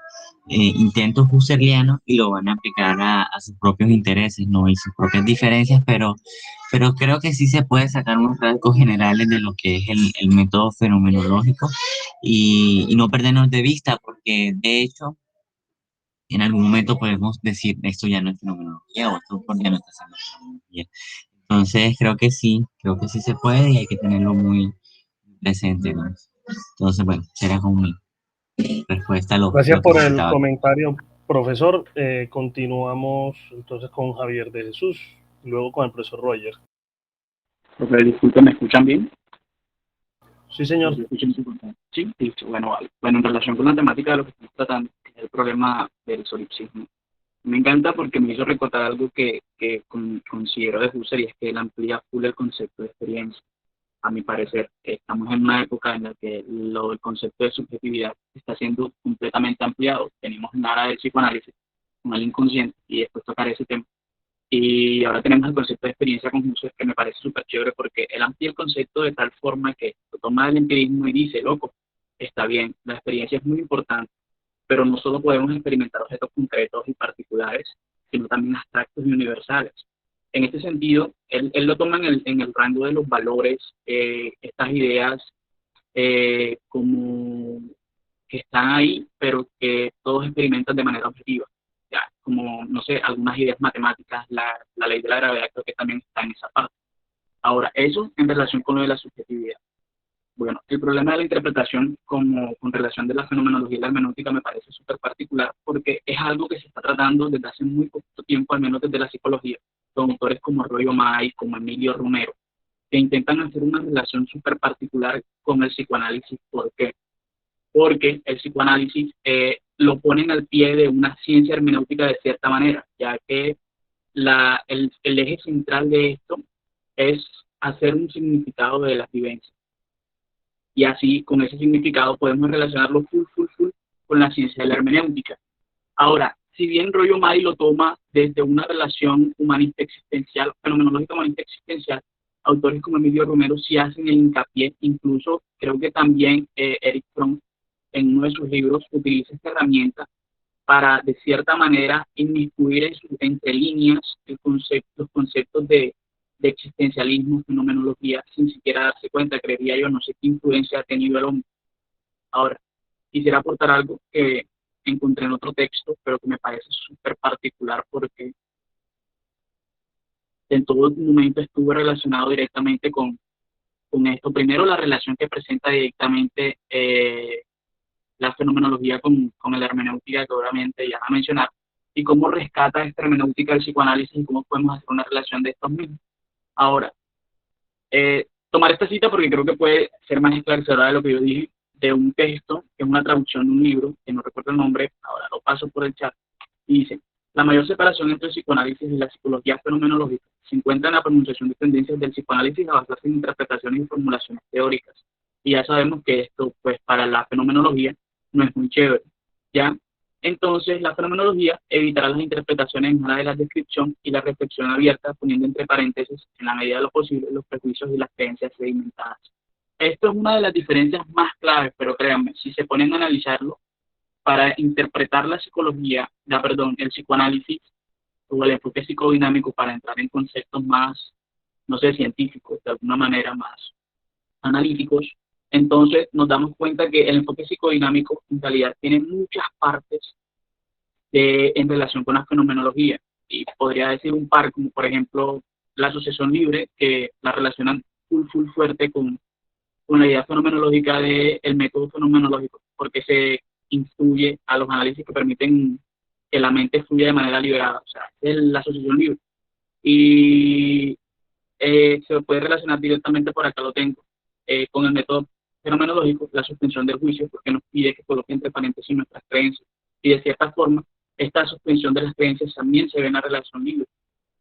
intento husserliano y lo van a aplicar a sus propios intereses, ¿no? Y sus propias diferencias, pero creo que sí se puede sacar unos rasgos generales de lo que es el método fenomenológico y no perdernos de vista, porque de hecho en algún momento podemos decir esto ya no es fenomenología o esto ya no está siendo fenomenología. Entonces creo que sí se puede y hay que tenerlo muy presente, ¿no? Entonces, bueno, será como mi respuesta a Gracias lo que por el comentaba. comentario, profesor. Continuamos entonces con Javier de Jesús, y luego con el profesor Roger. Profe, disculpen, ¿me escuchan bien? Sí, señor. Sí, listo, bueno, vale. Bueno, en relación con la temática de lo que estamos tratando, que es el problema del solipsismo, me encanta porque me hizo recordar algo que considero de Husserl, y es que él amplía full el concepto de experiencia. A mi parecer, estamos en una época en la que el concepto de subjetividad está siendo completamente ampliado. Tenemos nada del psicoanálisis con el inconsciente y después tocar ese tema. Y ahora tenemos el concepto de experiencia con Husserl, que me parece súper chévere porque él amplía el concepto de tal forma que lo toma del empirismo y dice, loco, está bien, la experiencia es muy importante, pero no solo podemos experimentar objetos concretos y particulares, sino también abstractos y universales. En este sentido, él lo toma en el rango de los valores, estas ideas como que están ahí, pero que todos experimentan de manera objetiva. Ya, como, no sé, algunas ideas matemáticas, la ley de la gravedad creo que también está en esa parte. Ahora, eso en relación con lo de la subjetividad. Bueno, el problema de la interpretación con relación de la fenomenología y la hermenéutica me parece súper particular porque es algo que se está tratando desde hace muy poco tiempo, al menos desde la psicología, con autores como Roy O'Malley, como Emilio Romero, que intentan hacer una relación súper particular con el psicoanálisis. ¿Por qué? Porque el psicoanálisis lo ponen al pie de una ciencia hermenéutica de cierta manera, ya que el eje central de esto es hacer un significado de las vivencias. Y así, con ese significado, podemos relacionarlo full con la ciencia de la hermenéutica. Ahora, si bien Rollo May lo toma desde una relación humanista existencial, fenomenológica humanista existencial, autores como Emilio Romero sí hacen el hincapié, incluso creo que también Eric Fromm, en uno de sus libros, utiliza esta herramienta para, de cierta manera, inmiscuir entre líneas los conceptos de existencialismo, fenomenología, sin siquiera darse cuenta, creería yo, no sé qué influencia ha tenido el hombre. Ahora, quisiera aportar algo que encontré en otro texto, pero que me parece súper particular porque en todo momento estuvo relacionado directamente con esto. Primero, la relación que presenta directamente la fenomenología con la hermenéutica, que obviamente ya va a mencionar, y cómo rescata esta hermenéutica del psicoanálisis y cómo podemos hacer una relación de estos mismos. Ahora, tomar esta cita porque creo que puede ser más esclarecedora de lo que yo dije, de un texto, que es una traducción de un libro, que no recuerdo el nombre, ahora lo paso por el chat, y dice, la mayor separación entre el psicoanálisis y la psicología fenomenológica se encuentra en la pronunciación de tendencias del psicoanálisis a basarse en interpretaciones y formulaciones teóricas. Y ya sabemos que esto, pues, para la fenomenología no es muy chévere, ¿ya? Entonces, la fenomenología evitará las interpretaciones en una de la descripción y la reflexión abierta, poniendo entre paréntesis, en la medida de lo posible, los prejuicios y las creencias sedimentadas. Esto es una de las diferencias más claves, pero créanme, si se ponen a analizarlo, para interpretar la psicología, el psicoanálisis o el enfoque psicodinámico para entrar en conceptos más, no sé, científicos, de alguna manera más analíticos, entonces nos damos cuenta que el enfoque psicodinámico en realidad tiene muchas partes en relación con la fenomenología. Y podría decir un par, como por ejemplo la asociación libre, que la relacionan full fuerte con la idea fenomenológica del método fenomenológico, porque se influye a los análisis que permiten que la mente fluya de manera liberada, o sea, es la asociación libre. Y se puede relacionar directamente, por acá lo tengo, con el método fenomenológico, la suspensión del juicio, porque nos pide que coloque entre paréntesis nuestras creencias. Y de cierta forma, esta suspensión de las creencias también se ve en la relación libre.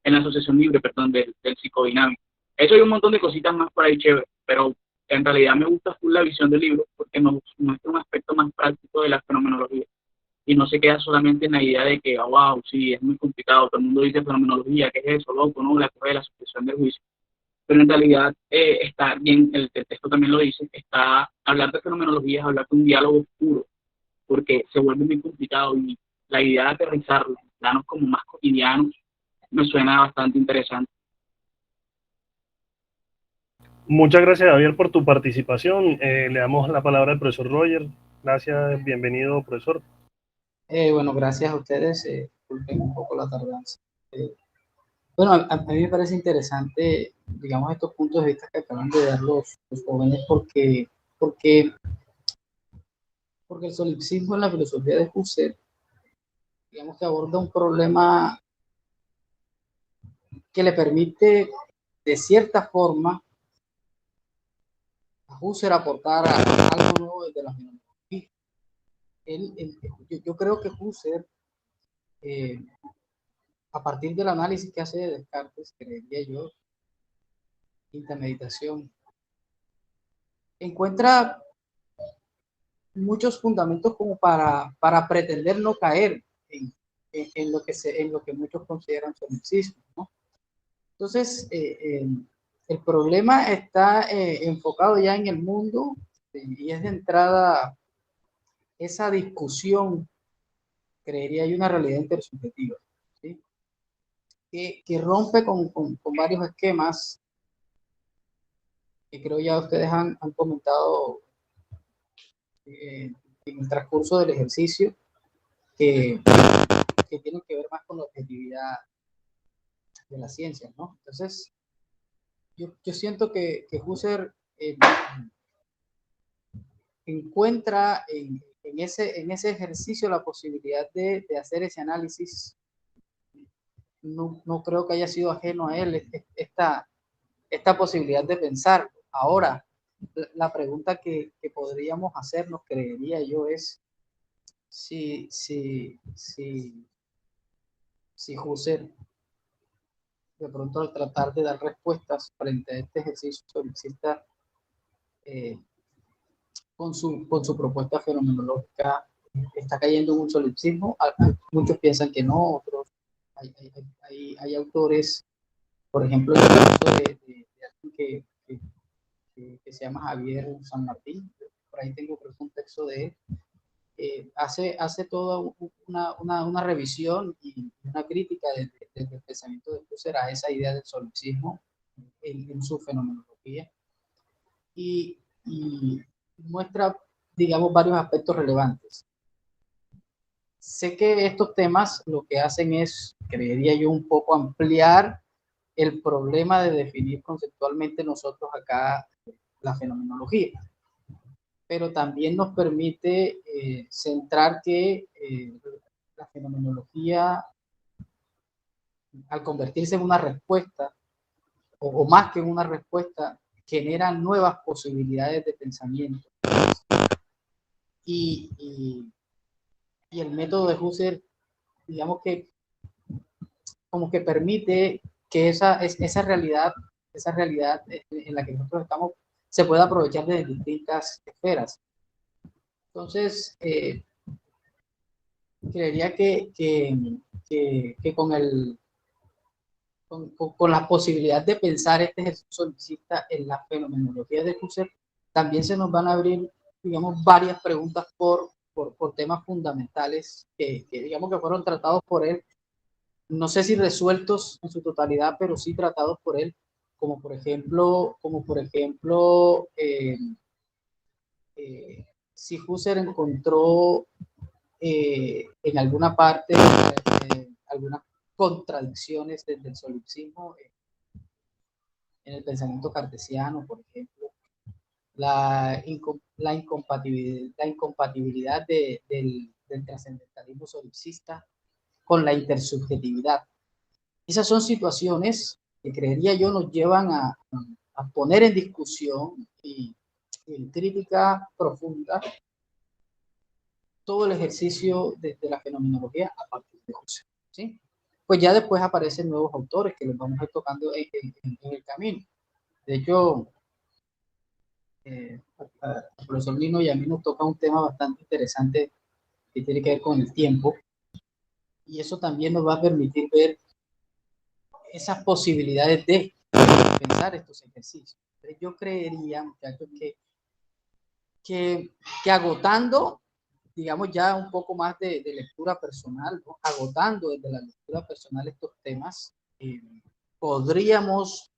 en la asociación libre, perdón, del psicodinámico. Eso hay un montón de cositas más por ahí chévere, pero en realidad me gusta full la visión del libro porque nos muestra un aspecto más práctico de la fenomenología y no se queda solamente en la idea de que, oh, wow, sí, es muy complicado, todo el mundo dice fenomenología, ¿qué es eso, loco, no? La cosa de la supresión del juicio. Pero en realidad está bien, el texto también lo dice, está hablar de fenomenología es hablar de un diálogo oscuro, porque se vuelve muy complicado y la idea de aterrizarlo en planos como más cotidianos me suena bastante interesante. Muchas gracias, Javier, por tu participación. Le damos la palabra al profesor Roger. Gracias, bienvenido, profesor. Bueno, gracias a ustedes. Disculpen un poco la tardanza. Bueno, a mí me parece interesante, digamos, estos puntos de vista que acaban de dar los jóvenes, porque el solipsismo en la filosofía de Husserl, digamos que aborda un problema que le permite, de cierta forma, a Husserl aportar algo nuevo desde la fenomenología. Yo creo que Husserl, a partir del análisis que hace de Descartes, creería yo, quinta meditación, encuentra muchos fundamentos como para pretender no caer en lo que muchos consideran solipsismo, ¿no? Entonces, el problema está enfocado ya en el mundo y es de entrada esa discusión, creería yo, una realidad intersubjetiva, ¿sí? Que rompe con varios esquemas que creo ya ustedes han comentado en el transcurso del ejercicio, que tienen que ver más con la objetividad de la ciencia, ¿no? Entonces, yo siento que Husserl encuentra en ese ejercicio la posibilidad de hacer ese análisis. No creo que haya sido ajeno a él esta posibilidad de pensar. Ahora, la pregunta que podríamos hacernos, creería yo, es si Husserl, de pronto, al tratar de dar respuestas frente a este ejercicio solipsista, con su propuesta fenomenológica, está cayendo en un solipsismo. Muchos piensan que no, otros. Hay autores, por ejemplo, en el caso de alguien que se llama Javier San Martín, por ahí tengo un texto de él, hace toda una revisión y una crítica del pensamiento de Husserl a esa idea del solipsismo en su fenomenología y muestra, digamos, varios aspectos relevantes. Sé que estos temas lo que hacen es, creería yo, un poco ampliar el problema de definir conceptualmente nosotros acá la fenomenología, pero también nos permite centrar que la fenomenología, al convertirse en una respuesta, o más que en una respuesta, genera nuevas posibilidades de pensamiento. Y el método de Husserl, digamos que como que permite que esa realidad en la que nosotros estamos se pueda aprovechar desde distintas esferas. Entonces, creería que con la posibilidad de pensar este ejercicio solipsista en la fenomenología de Husserl, también se nos van a abrir, digamos, varias preguntas por temas fundamentales que digamos que fueron tratados por él, no sé si resueltos en su totalidad, pero sí tratados por él, como por ejemplo, si Husserl encontró en alguna parte algunas contradicciones desde el solipsismo en el pensamiento cartesiano, por ejemplo, la incompatibilidad del trascendentalismo solipsista con la intersubjetividad. Esas son situaciones que creería yo nos llevan a poner en discusión y en crítica profunda todo el ejercicio de la fenomenología a partir de Husserl, ¿sí? pues ya después aparecen nuevos autores que los vamos a ir tocando en el camino. De hecho, el profesor Lino y a mí nos toca un tema bastante interesante que tiene que ver con el tiempo, y eso también nos va a permitir ver esas posibilidades de pensar estos ejercicios. Entonces, yo creería, muchachos, que agotando, digamos, ya un poco más de lectura personal, ¿no? Agotando desde la lectura personal estos temas, podríamos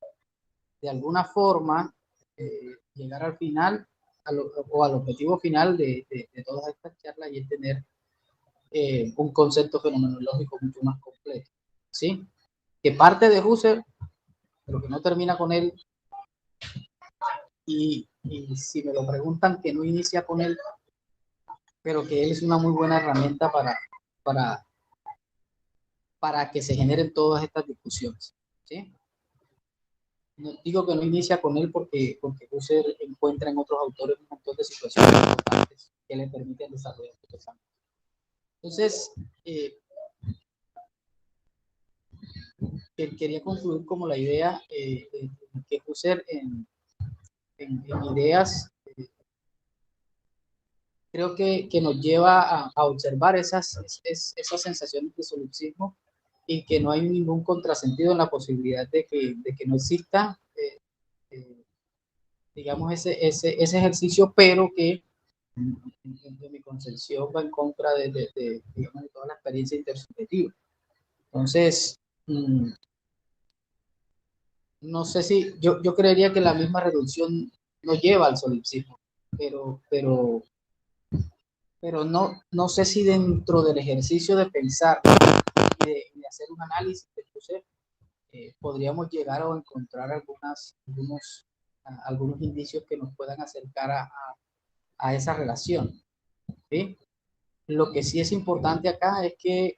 de alguna forma llegar al final o al objetivo final de todas estas charlas, y es tener un concepto fenomenológico mucho más completo, ¿sí? Que parte de Husserl, pero que no termina con él, y si me lo preguntan, que no inicia con él, pero que él es una muy buena herramienta para, para que se generen todas estas discusiones, ¿sí? No digo que no inicia con él porque Husserl encuentra en otros autores un montón de situaciones importantes que le permiten desarrollar estos campos. Entonces, quería concluir como la idea que Husserl en ideas creo que nos lleva a observar esas sensaciones de solipsismo, y que no hay ningún contrasentido en la posibilidad de que no exista, digamos, ese ejercicio, pero que de mi concepción va en contra digamos, de toda la experiencia intersubjetiva. Entonces, no sé si, yo creería que la misma reducción no lleva al solipsismo, pero no sé si dentro del ejercicio de pensar y de hacer un análisis de proceso, podríamos llegar a encontrar algunos indicios que nos puedan acercar a esa relación, ¿sí? Lo que sí es importante acá es que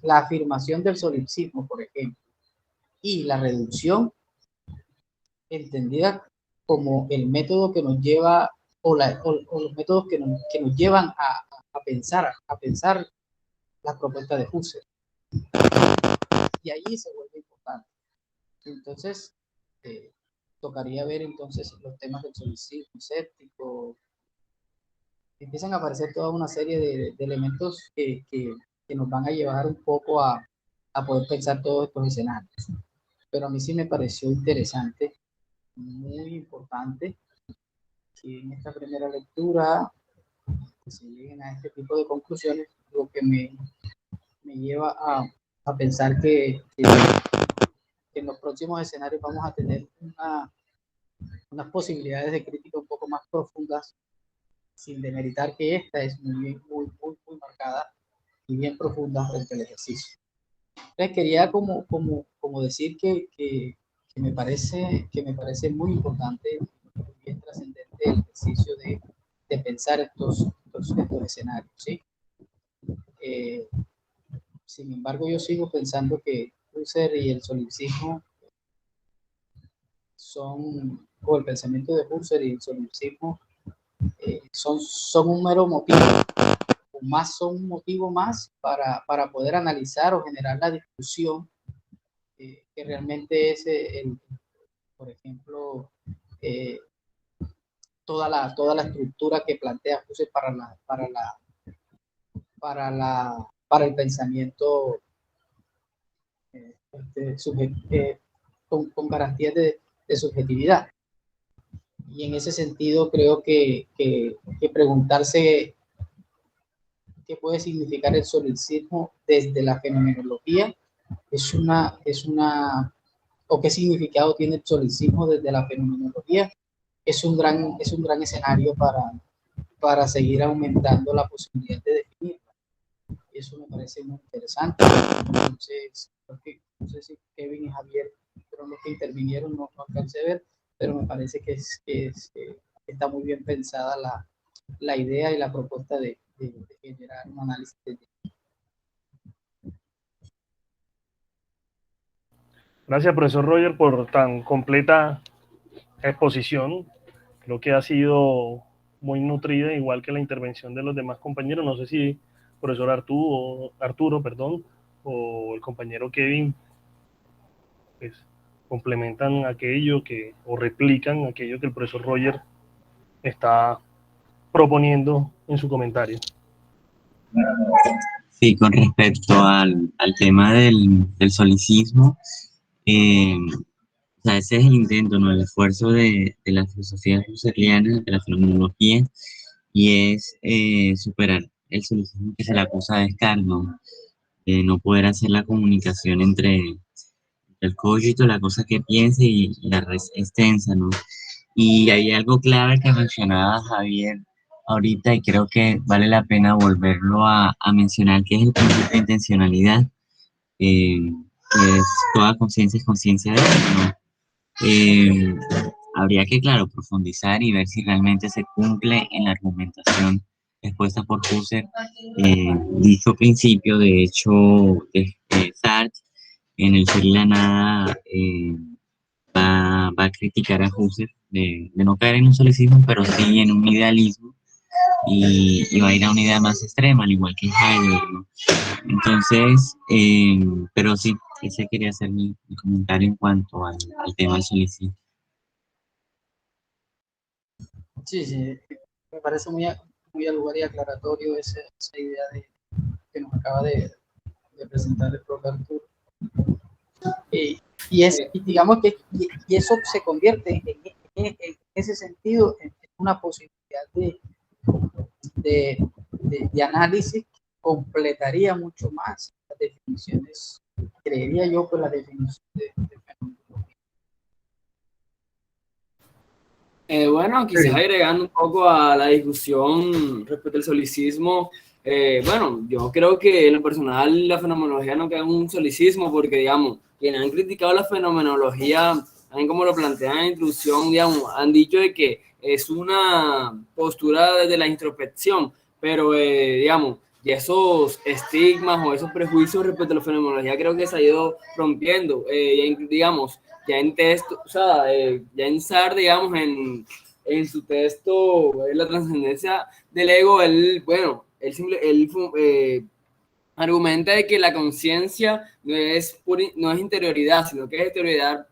la afirmación del solipsismo, por ejemplo, y la reducción, entendida como el método que nos lleva, o los métodos que nos llevan a pensar la propuesta de Husserl. Y ahí se vuelve importante. Entonces, tocaría ver entonces los temas del solipsismo escéptico. Empiezan a aparecer toda una serie de elementos que nos van a llevar un poco a poder pensar todos estos escenarios. Pero a mí sí me pareció interesante, muy importante, que en esta primera lectura que se lleguen a este tipo de conclusiones, lo que me lleva a pensar que en los próximos escenarios vamos a tener unas posibilidades de crítica un poco más profundas, sin demeritar que esta es muy marcada y bien profunda frente al ejercicio. Entonces quería como decir que me parece muy importante, bien trascendente el ejercicio de pensar estos escenarios, ¿sí? Sin embargo, yo sigo pensando que Husserl y el solipsismo o el pensamiento de Husserl y el solipsismo son un mero motivo, son un motivo más para poder analizar o generar la discusión que realmente es, por ejemplo, toda la estructura que plantea Husserl para el pensamiento con garantías de subjetividad. Y en ese sentido creo que preguntarse qué puede significar el solipsismo desde la fenomenología o qué significado tiene el solipsismo desde la fenomenología, es un gran escenario para seguir aumentando la posibilidad de definirla. Eso me parece muy interesante. Entonces, no sé si Kevin y Javier fueron los que intervinieron, no alcancé a ver, pero me parece que está muy bien pensada la idea y la propuesta de generar un análisis de... Gracias, profesor Roger, por tan completa exposición. Creo que ha sido muy nutrida, igual que la intervención de los demás compañeros. No sé si profesor Arturo, perdón, o el compañero Kevin, pues, complementan aquello o replican aquello que el profesor Roger está proponiendo en su comentario. Sí, con respecto al tema del solicismo, o sea, ese es el intento, ¿no? El esfuerzo de la filosofía husserliana, de la fenomenología, y es superar el solicismo que se le acusa a Descartes, ¿no? No poder hacer la comunicación entre el cogito, la cosa que piensa y la res extensa, ¿no? Y hay algo clave que mencionaba Javier ahorita y creo que vale la pena volverlo a mencionar, que es el principio de intencionalidad, que es toda conciencia es conciencia de algo, ¿no? Eh, Habría que, claro, profundizar y ver si realmente se cumple en la argumentación expuesta por Husserl dicho principio. De hecho, Sartre, en el ser y la nada, va a criticar a Husserl de no caer en un solicismo, pero sí en un idealismo, y va a ir a una idea más extrema, al igual que Heidegger, ¿no? Entonces, pero sí, ese quería hacer mi comentario en cuanto al tema del solicismo. Sí, sí, me parece muy al lugar y aclaratorio esa idea que nos acaba de presentar el profesor Arturo. Y digamos que y eso se convierte en ese sentido en una posibilidad de análisis que completaría mucho más las definiciones, creería yo, por la definición de fenomenología. Bueno, quizás agregando un poco a la discusión respecto al solicismo, bueno, yo creo que en lo personal la fenomenología no queda en un solicismo porque, digamos, quienes han criticado la fenomenología, también como lo plantean en la introducción, digamos, han dicho de que es una postura desde la introspección, pero, digamos, y esos estigmas o esos prejuicios respecto a la fenomenología creo que se ha ido rompiendo, digamos, ya en texto, o sea, ya en Sartre, digamos, en su texto, La trascendencia del ego, él argumenta de que la conciencia no es interioridad, sino que es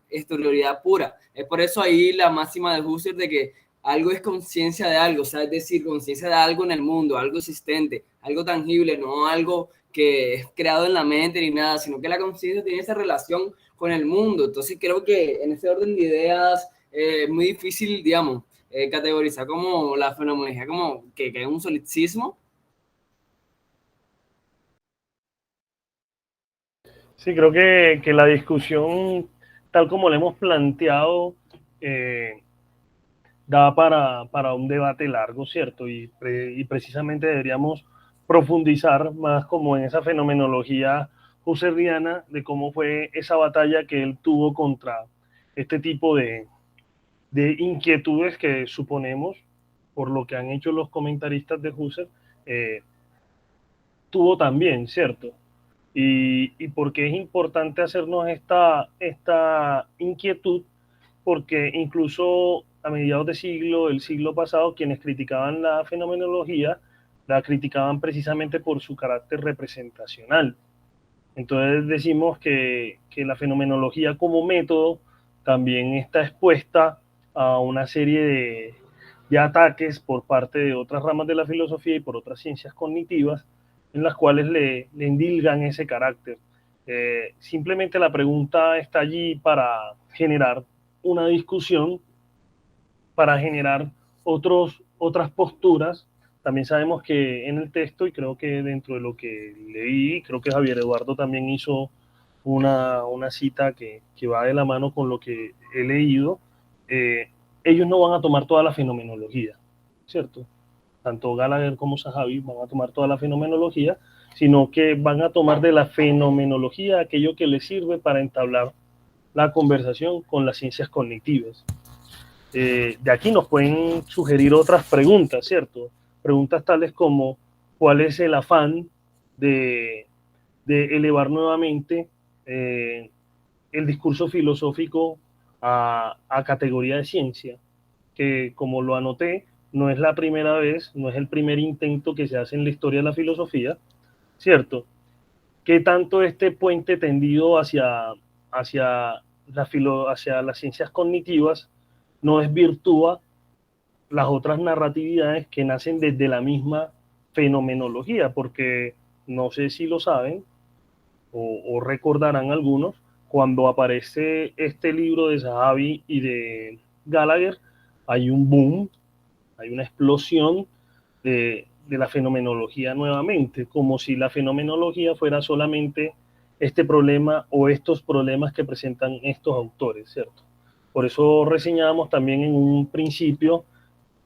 exterioridad pura. Es por eso ahí la máxima de Husserl de que algo es conciencia de algo, o sea, es decir, conciencia de algo en el mundo, algo existente, algo tangible, no algo que es creado en la mente ni nada, sino que la conciencia tiene esa relación con el mundo. Entonces creo que en ese orden de ideas es muy difícil, digamos, categorizar como la fenomenología como que es un solicismo. Sí, creo que la discusión, tal como la hemos planteado, da para un debate largo, ¿cierto? Y precisamente deberíamos profundizar más como en esa fenomenología husserliana de cómo fue esa batalla que él tuvo contra este tipo de inquietudes que suponemos, por lo que han hecho los comentaristas de Husserl, tuvo también, ¿cierto? Y por qué es importante hacernos esta inquietud, porque incluso a mediados del siglo pasado, quienes criticaban la fenomenología, la criticaban precisamente por su carácter representacional. Entonces decimos que la fenomenología como método también está expuesta a una serie de ataques por parte de otras ramas de la filosofía y por otras ciencias cognitivas, en las cuales le endilgan ese carácter. Simplemente la pregunta está allí para generar una discusión, para generar otras posturas. También sabemos que en el texto, y creo que dentro de lo que leí, creo que Javier Eduardo también hizo una cita que va de la mano con lo que he leído, ellos no van a tomar toda la fenomenología, ¿cierto? Tanto Gallagher como Sahabi van a tomar toda la fenomenología, sino que van a tomar de la fenomenología aquello que les sirve para entablar la conversación con las ciencias cognitivas. De aquí nos pueden sugerir otras preguntas, ¿cierto? Preguntas tales como, ¿cuál es el afán de elevar nuevamente el discurso filosófico a categoría de ciencia? Que, como lo anoté, no es la primera vez, no es el primer intento que se hace en la historia de la filosofía, ¿cierto? ¿Qué tanto este puente tendido hacia hacia las ciencias cognitivas no desvirtúa las otras narratividades que nacen desde la misma fenomenología? Porque no sé si lo saben o recordarán algunos, cuando aparece este libro de Zahavi y de Gallagher, hay un boom, hay una explosión de la fenomenología nuevamente, como si la fenomenología fuera solamente este problema o estos problemas que presentan estos autores, ¿cierto? Por eso reseñábamos también en un principio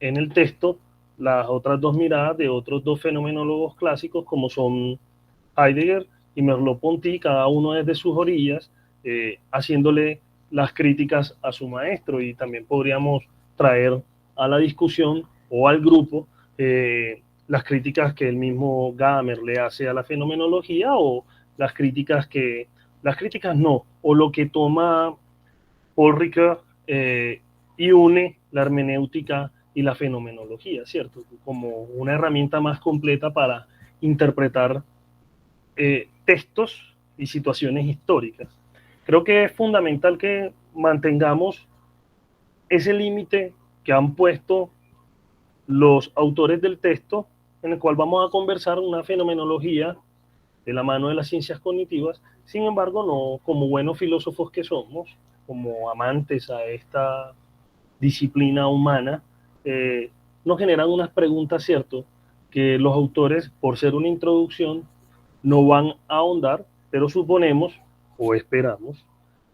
en el texto las otras dos miradas de otros dos fenomenólogos clásicos, como son Heidegger y Merleau-Ponty, cada uno desde sus orillas, haciéndole las críticas a su maestro. Y también podríamos traer a la discusión o al grupo las críticas que el mismo Gadamer le hace a la fenomenología, o las críticas no, o lo que toma Paul Ricoeur y une la hermenéutica y la fenomenología, ¿cierto? Como una herramienta más completa para interpretar textos y situaciones históricas. Creo que es fundamental que mantengamos ese límite que han puesto los autores del texto, en el cual vamos a conversar una fenomenología de la mano de las ciencias cognitivas. Sin embargo, no, como buenos filósofos que somos, como amantes a esta disciplina humana, nos generan unas preguntas, ¿cierto?, que los autores, por ser una introducción, no van a ahondar, pero suponemos o esperamos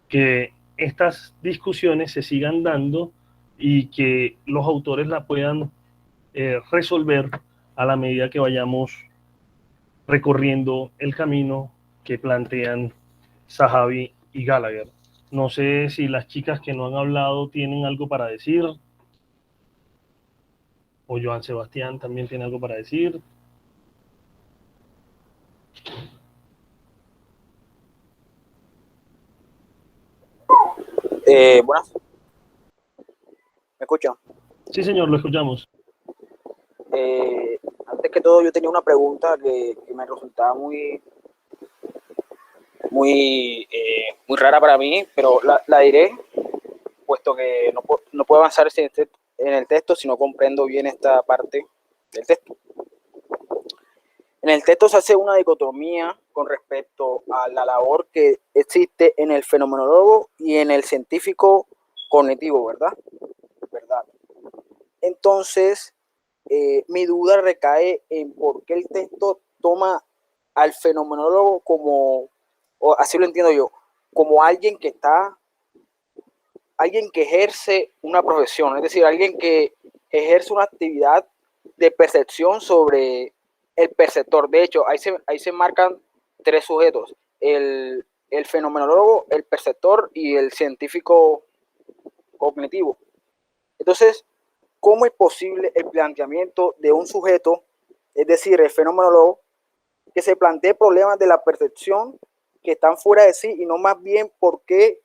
que estas discusiones se sigan dando y que los autores la puedan resolver a la medida que vayamos recorriendo el camino que plantean Zahavi y Gallagher. No sé si las chicas que no han hablado tienen algo para decir, o Joan Sebastián también tiene algo para decir. Buenas. ¿Me escuchan? Sí, señor, lo escuchamos. Antes que todo, yo tenía una pregunta que me resultaba muy rara para mí, pero la diré, puesto que no puedo avanzar en el texto si no comprendo bien esta parte del texto. En el texto se hace una dicotomía con respecto a la labor que existe en el fenomenólogo y en el científico cognitivo, ¿verdad? Entonces, mi duda recae en por qué el texto toma al fenomenólogo como, o así lo entiendo yo, como alguien que ejerce una profesión, es decir, alguien que ejerce una actividad de percepción sobre el perceptor. De hecho, ahí se marcan tres sujetos: el fenomenólogo, el perceptor y el científico cognitivo. Entonces, ¿cómo es posible el planteamiento de un sujeto, es decir, el fenomenólogo, que se plantee problemas de la percepción que están fuera de sí, y no más bien por qué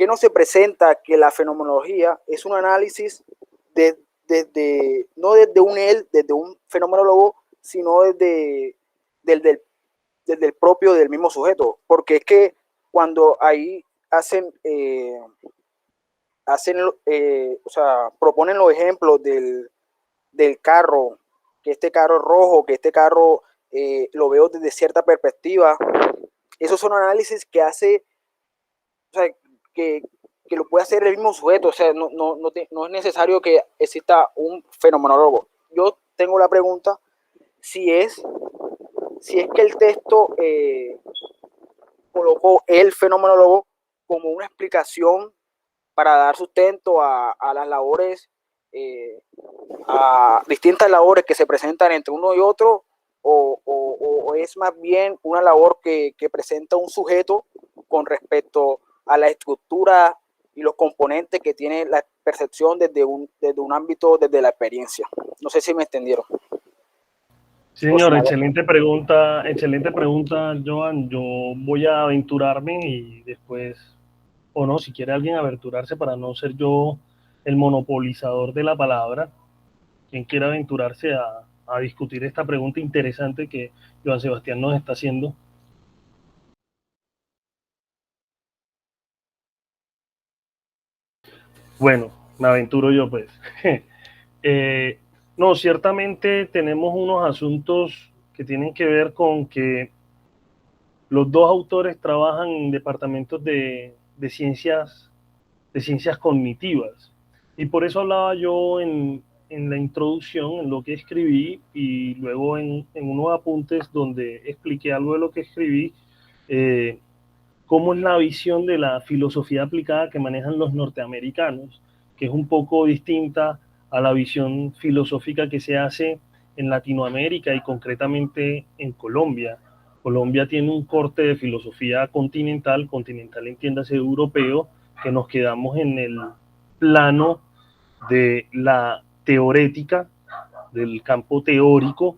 no se presenta que la fenomenología es un análisis no desde un fenomenólogo, sino desde el propio del mismo sujeto? Porque es que cuando ahí proponen los ejemplos del carro, que este carro es rojo, que este carro lo veo desde cierta perspectiva. Esos son análisis que hace, o sea, que lo puede hacer el mismo sujeto. O sea, no es necesario que exista un fenomenólogo. Yo tengo la pregunta si es que el texto colocó el fenomenólogo como una explicación para dar sustento a las labores, a distintas labores que se presentan entre uno y otro, o es más bien una labor que presenta un sujeto con respecto a la estructura y los componentes que tiene la percepción desde un ámbito, desde la experiencia. No sé si me entendieron. Sí, señor, excelente pregunta, Joan. Yo voy a aventurarme y después, o no, si quiere alguien aventurarse para no ser yo el monopolizador de la palabra. Quien quiera aventurarse a discutir esta pregunta interesante que Joan Sebastián nos está haciendo. Bueno, me aventuro yo pues. No, ciertamente tenemos unos asuntos que tienen que ver con que los dos autores trabajan en departamentos de ciencias cognitivas. Y por eso hablaba yo en la introducción, en lo que escribí, y luego en unos apuntes donde expliqué algo de lo que escribí, cómo es la visión de la filosofía aplicada que manejan los norteamericanos, que es un poco distinta a la visión filosófica que se hace en Latinoamérica y concretamente en Colombia. Colombia tiene un corte de filosofía continental entiéndase europeo, que nos quedamos en el plano de la teorética, del campo teórico,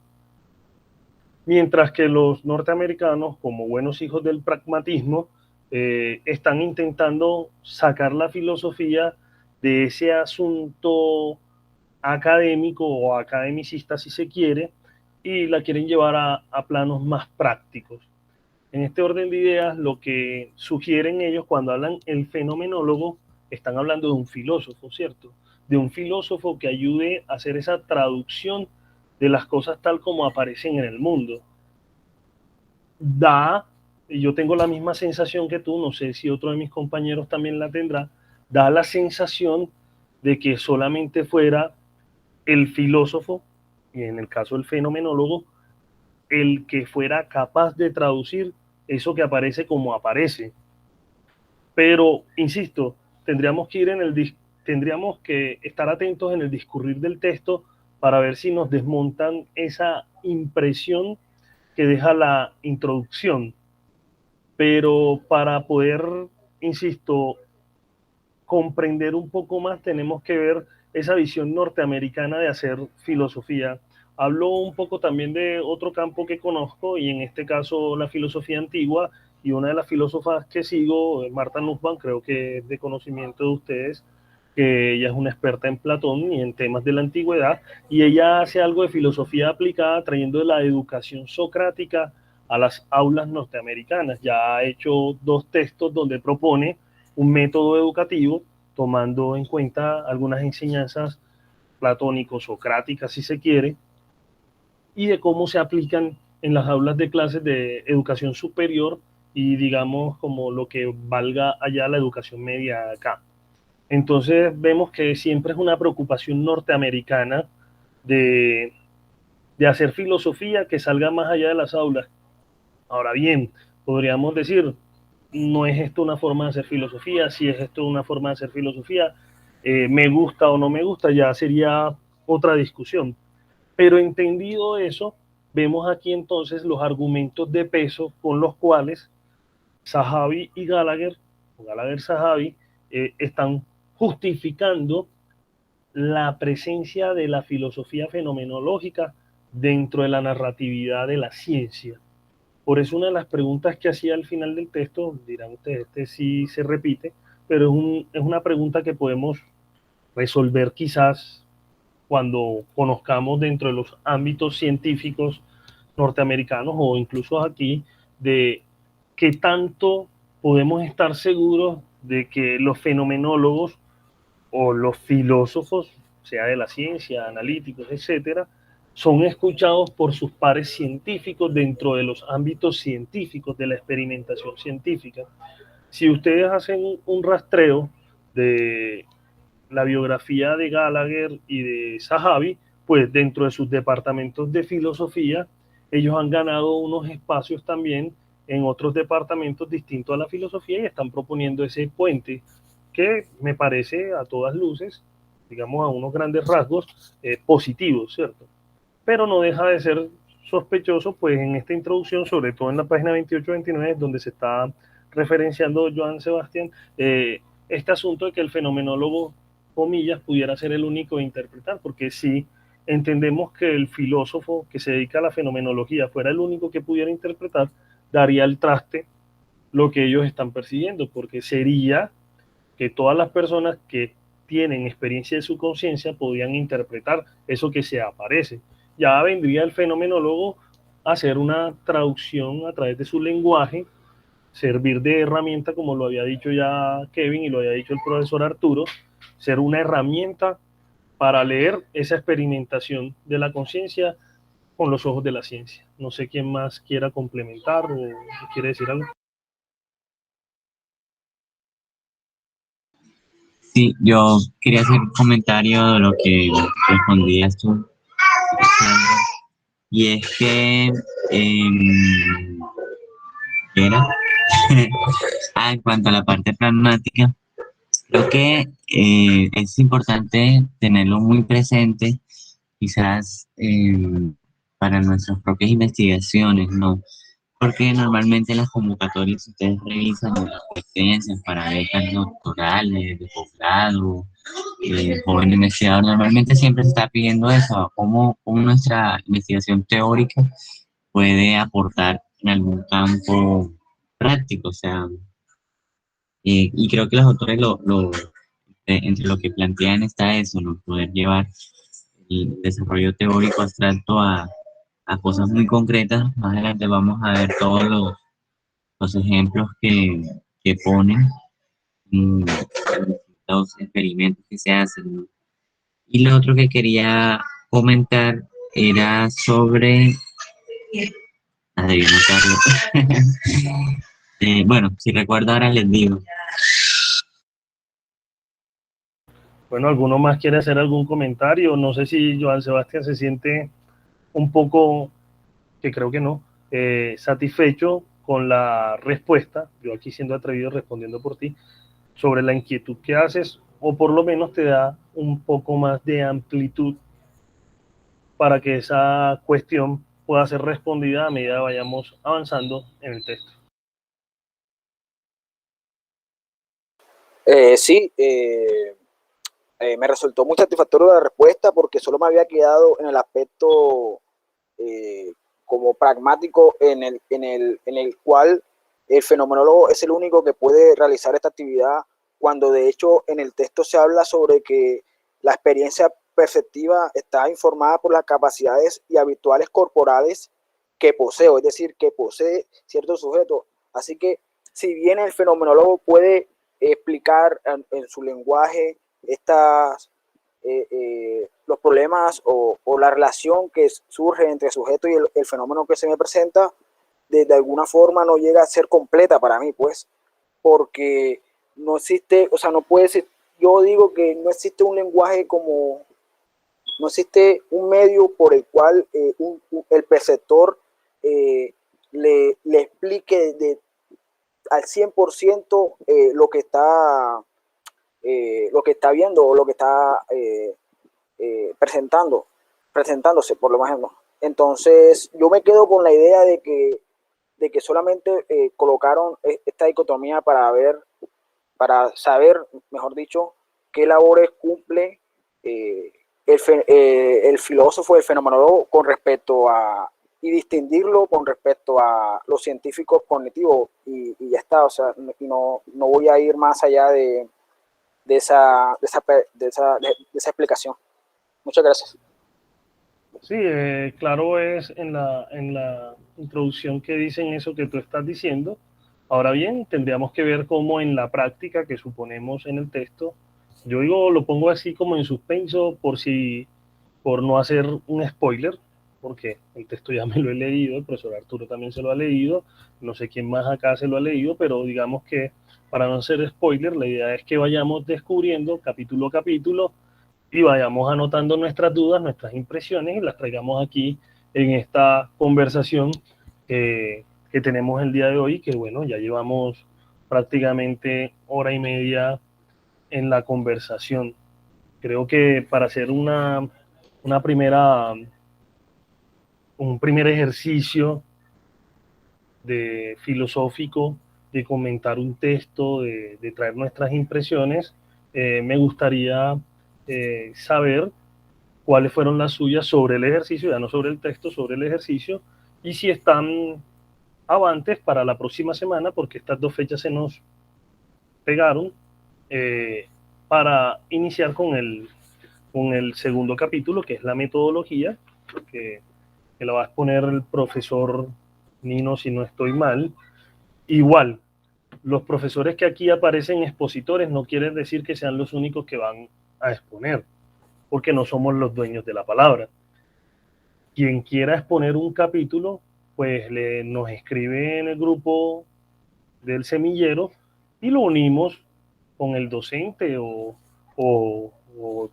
mientras que los norteamericanos, como buenos hijos del pragmatismo, están intentando sacar la filosofía de ese asunto académico o academicista, si se quiere, y la quieren llevar a planos más prácticos. En este orden de ideas, lo que sugieren ellos cuando hablan el fenomenólogo, están hablando de un filósofo, ¿cierto? De un filósofo que ayude a hacer esa traducción de las cosas tal como aparecen en el mundo. Y yo tengo la misma sensación que tú, no sé si otro de mis compañeros también la tendrá, da la sensación de que solamente fuera el filósofo, y en el caso del fenomenólogo, el que fuera capaz de traducir eso que aparece como aparece. Pero, insisto, tendríamos que estar atentos en el discurrir del texto para ver si nos desmontan esa impresión que deja la introducción. Pero para poder, insisto, comprender un poco más, tenemos que ver esa visión norteamericana de hacer filosofía. Hablo un poco también de otro campo que conozco, y en este caso la filosofía antigua, y una de las filósofas que sigo, Marta Nussbaum, creo que es de conocimiento de ustedes, que ella es una experta en Platón y en temas de la antigüedad, y ella hace algo de filosofía aplicada trayendo la educación socrática a las aulas norteamericanas. Ya ha hecho 2 textos donde propone un método educativo tomando en cuenta algunas enseñanzas platónico-socráticas, si se quiere, y de cómo se aplican en las aulas de clases de educación superior y digamos como lo que valga allá la educación media acá. Entonces vemos que siempre es una preocupación norteamericana de hacer filosofía que salga más allá de las aulas. Ahora bien, podríamos decir, no es esto una forma de hacer filosofía, si es esto una forma de hacer filosofía, me gusta o no me gusta, ya sería otra discusión. Pero entendido eso, vemos aquí entonces los argumentos de peso con los cuales Zahavi y Gallagher, o Gallagher-Zahavi, están justificando la presencia de la filosofía fenomenológica dentro de la narratividad de la ciencia. Por eso una de las preguntas que hacía al final del texto, dirán ustedes, este sí se repite, pero es una pregunta que podemos resolver quizás cuando conozcamos dentro de los ámbitos científicos norteamericanos o incluso aquí, de qué tanto podemos estar seguros de que los fenomenólogos o los filósofos, sea de la ciencia, analíticos, etcétera, son escuchados por sus pares científicos dentro de los ámbitos científicos de la experimentación científica. Si ustedes hacen un rastreo de la biografía de Gallagher y de Zahavi, pues dentro de sus departamentos de filosofía, ellos han ganado unos espacios también en otros departamentos distintos a la filosofía y están proponiendo ese puente que me parece a todas luces, digamos a unos grandes rasgos, positivos, ¿cierto? Pero no deja de ser sospechoso, pues en esta introducción, sobre todo en la página 28-29, donde se está referenciando Joan Sebastián, este asunto de que el fenomenólogo, comillas, pudiera ser el único a interpretar, porque si entendemos que el filósofo que se dedica a la fenomenología fuera el único que pudiera interpretar, daría al traste lo que ellos están persiguiendo, porque sería que todas las personas que tienen experiencia de su conciencia podían interpretar eso que se aparece. Ya vendría el fenomenólogo a hacer una traducción a través de su lenguaje, servir de herramienta, como lo había dicho ya Kevin y lo había dicho el profesor Arturo, ser una herramienta para leer esa experimentación de la conciencia con los ojos de la ciencia. No sé quién más quiera complementar o quiere decir algo. Sí, yo quería hacer un comentario de lo que respondías tú, Alexandra, y es que, ¿qué era? En cuanto a la parte pragmática, creo que es importante tenerlo muy presente, quizás para nuestras propias investigaciones, ¿no? Porque normalmente las convocatorias ustedes revisan las competencias para becas doctorales, de posgrado, joven investigador, normalmente siempre se está pidiendo eso, cómo nuestra investigación teórica puede aportar en algún campo práctico, o sea, y creo que los autores entre lo que plantean está eso, ¿no? Poder llevar el desarrollo teórico abstracto a cosas muy concretas. Más adelante vamos a ver todos los ejemplos que ponen, los experimentos que se hacen, ¿no? Y lo otro que quería comentar era sobre, adivina Carlos. Bueno, si recuerdo ahora les digo. Bueno, ¿alguno más quiere hacer algún comentario? No sé si Joan Sebastián se siente un poco, que creo que no, satisfecho con la respuesta, yo aquí siendo atrevido respondiendo por ti, sobre la inquietud que haces, o por lo menos te da un poco más de amplitud para que esa cuestión pueda ser respondida a medida que vayamos avanzando en el texto. Sí, me resultó muy satisfactorio la respuesta porque solo me había quedado en el aspecto como pragmático en el cual el fenomenólogo es el único que puede realizar esta actividad, cuando de hecho en el texto se habla sobre que la experiencia perceptiva está informada por las capacidades y habituales corporales que posee, es decir, que posee cierto sujeto. Así que si bien el fenomenólogo puede explicar en su lenguaje los problemas o la relación que surge entre el sujeto y el fenómeno que se me presenta, de alguna forma no llega a ser completa para mí, pues, porque no existe, o sea, no puede ser, yo digo que no existe un lenguaje como, no existe un medio por el cual el perceptor le explique al 100% lo que está viendo o lo que está presentándose, por lo menos. Entonces, yo me quedo con la idea de que solamente colocaron esta dicotomía para saber, mejor dicho, qué labores cumple el filósofo, el fenomenólogo con respecto a, y distinguirlo con respecto a los científicos cognitivos y ya está, o sea, y no voy a ir más allá de esa explicación. Muchas gracias. Sí, claro es en la introducción que dicen eso que tú estás diciendo. Ahora bien, tendríamos que ver cómo en la práctica que suponemos en el texto, yo digo, lo pongo así como en suspenso por no hacer un spoiler, porque el texto ya me lo he leído, el profesor Arturo también se lo ha leído, no sé quién más acá se lo ha leído, pero digamos que para no hacer spoiler, la idea es que vayamos descubriendo capítulo a capítulo y vayamos anotando nuestras dudas, nuestras impresiones y las traigamos aquí en esta conversación que tenemos el día de hoy, que bueno, ya llevamos prácticamente hora y media en la conversación. Creo que para hacer un primer ejercicio de filosófico, de comentar un texto, de traer nuestras impresiones, me gustaría saber cuáles fueron las suyas sobre el ejercicio, ya no sobre el texto, sobre el ejercicio, y si están avantes para la próxima semana, porque estas dos fechas se nos pegaron, para iniciar con el segundo capítulo, que es la metodología, que la va a exponer el profesor Nino, si no estoy mal. Igual, los profesores que aquí aparecen expositores no quieren decir que sean los únicos que van a exponer, porque no somos los dueños de la palabra. Quien quiera exponer un capítulo, pues nos escribe en el grupo del semillero y lo unimos con el docente o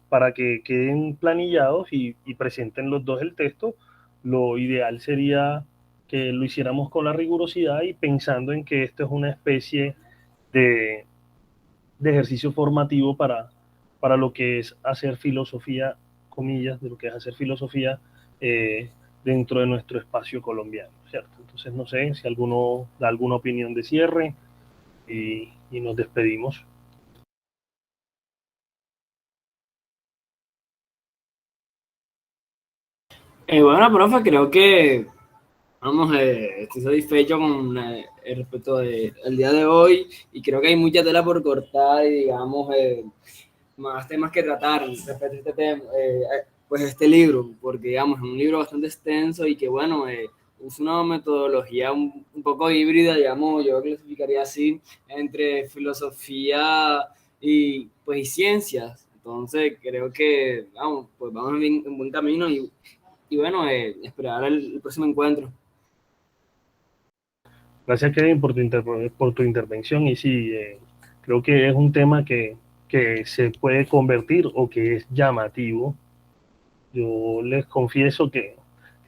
para que queden planillados y presenten los dos el texto. Lo ideal sería que lo hiciéramos con la rigurosidad y pensando en que esto es una especie de ejercicio formativo para lo que es hacer filosofía, comillas, de lo que es hacer filosofía dentro de nuestro espacio colombiano, ¿cierto? Entonces, no sé si alguno da alguna opinión de cierre y nos despedimos. Bueno, profe, creo que vamos, estoy satisfecho con respecto al día de hoy y creo que hay mucha tela por cortar y digamos más temas que tratar respecto a este tema, pues este libro, porque digamos es un libro bastante extenso y que bueno, usa una metodología un poco híbrida, digamos, yo clasificaría así, entre filosofía y pues y ciencias. Entonces creo que vamos, pues vamos en buen camino y bueno, esperar el próximo encuentro. Gracias, Kevin, por tu intervención. Y sí, creo que es un tema que se puede convertir o que es llamativo. Yo les confieso que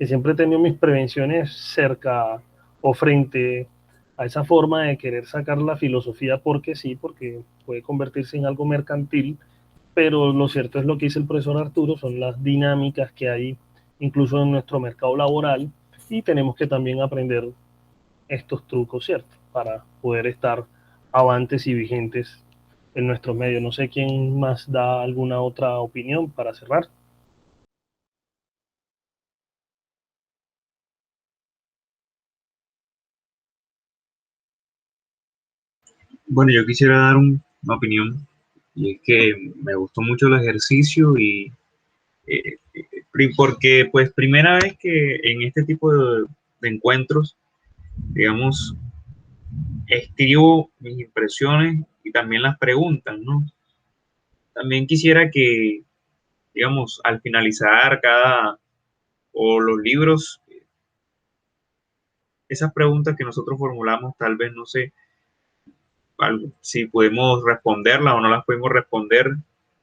siempre he tenido mis prevenciones cerca o frente a esa forma de querer sacar la filosofía porque sí, porque puede convertirse en algo mercantil, pero lo cierto es lo que dice el profesor Arturo, son las dinámicas que hay incluso en nuestro mercado laboral y tenemos que también aprender estos trucos, ¿cierto? Para poder estar avantes y vigentes en nuestros medios. No sé quién más da alguna otra opinión para cerrar. Bueno, yo quisiera dar una opinión, y es que me gustó mucho el ejercicio y porque pues primera vez que en este tipo de encuentros, digamos, escribo mis impresiones y también las preguntas, ¿no? También quisiera que, digamos, al finalizar o los libros, esas preguntas que nosotros formulamos, tal vez, no sé, si podemos responderlas o no las podemos responder,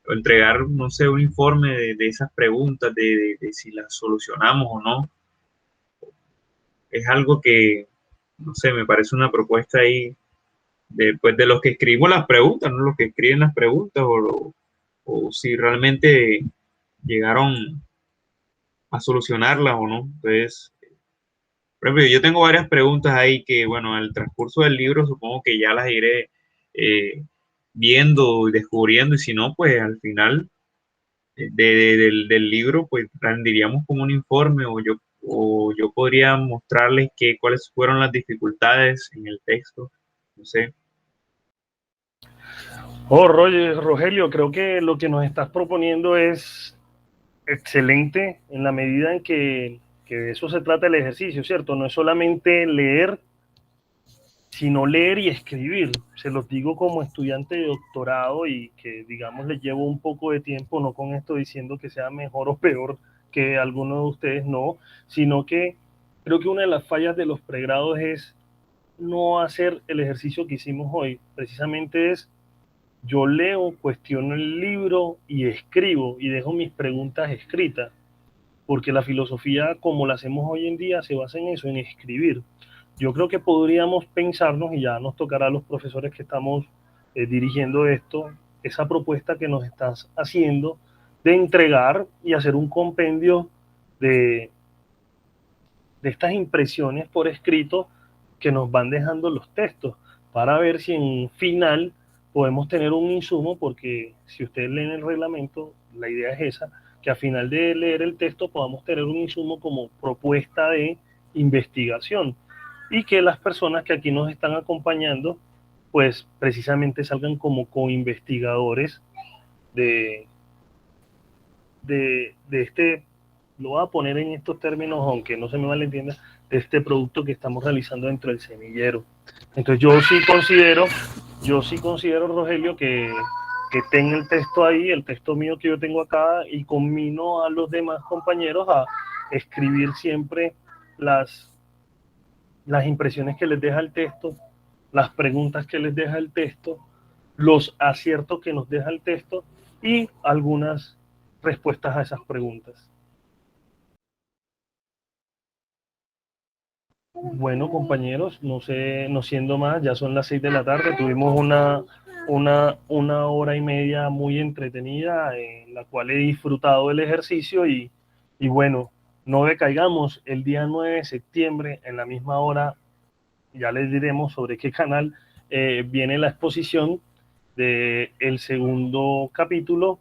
o entregar, no sé, un informe de esas preguntas, de si las solucionamos o no. Es algo que, no sé, me parece una propuesta ahí pues, de los que escribo las preguntas, no los que escriben las preguntas, o si realmente llegaron a solucionarlas o no. Entonces, por ejemplo, yo tengo varias preguntas ahí que, bueno, al transcurso del libro supongo que ya las iré eh, viendo y descubriendo, y si no, pues al final del libro, pues rendiríamos como un informe, o yo podría mostrarles cuáles fueron las dificultades en el texto, no sé. Oh, Rogelio, creo que lo que nos estás proponiendo es excelente en la medida en que de eso se trata el ejercicio, ¿cierto? No es solamente leer, sino leer y escribir. Se los digo como estudiante de doctorado y que, digamos, le llevo un poco de tiempo, no con esto diciendo que sea mejor o peor que alguno de ustedes, no, sino que creo que una de las fallas de los pregrados es no hacer el ejercicio que hicimos hoy. Precisamente es, yo leo, cuestiono el libro y escribo y dejo mis preguntas escritas, porque la filosofía como la hacemos hoy en día se basa en eso, en escribir. Yo creo que podríamos pensarnos, y ya nos tocará a los profesores que estamos dirigiendo esto, esa propuesta que nos estás haciendo de entregar y hacer un compendio de, de estas impresiones por escrito que nos van dejando los textos, para ver si en final podemos tener un insumo, porque si ustedes leen el reglamento, la idea es esa, que al final de leer el texto podamos tener un insumo como propuesta de investigación y que las personas que aquí nos están acompañando pues precisamente salgan como co-investigadores de este, lo voy a poner en estos términos, aunque no se me malentienda, de este producto que estamos realizando dentro del semillero. Entonces yo sí considero, Rogelio, que tenga el texto ahí, el texto mío que yo tengo acá, y conmino a los demás compañeros a escribir siempre las impresiones que les deja el texto, las preguntas que les deja el texto, los aciertos que nos deja el texto y algunas respuestas a esas preguntas. Bueno, compañeros, no siendo más, ya son las 6 de la tarde, tuvimos una hora y media muy entretenida en la cual he disfrutado del ejercicio y bueno, no decaigamos el día 9 de septiembre en la misma hora, ya les diremos sobre qué canal viene la exposición del segundo capítulo,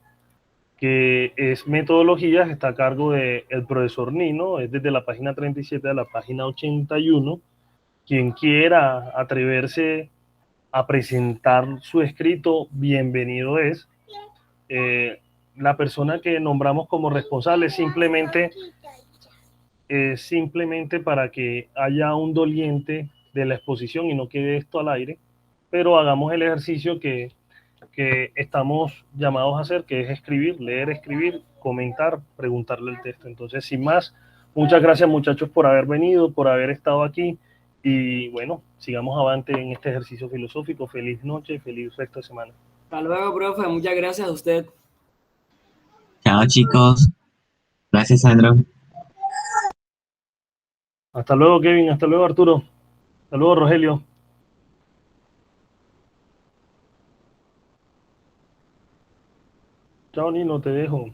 que es metodologías, está a cargo del profesor Nino, es desde la página 37 a la página 81. Quien quiera atreverse a presentar su escrito, bienvenido es. La persona que nombramos como responsable simplemente para que haya un doliente de la exposición y no quede esto al aire, pero hagamos el ejercicio que estamos llamados a hacer, que es escribir, leer, escribir, comentar, preguntarle el texto. Entonces, sin más, muchas gracias, muchachos, por haber venido, por haber estado aquí, y bueno, sigamos avante en este ejercicio filosófico. Feliz noche, feliz resto de semana. Hasta luego, profe. Muchas gracias a usted. Chao, chicos. Gracias, Sandro. Hasta luego, Kevin. Hasta luego, Arturo. Hasta luego, Rogelio. Chao, Nino, te dejo.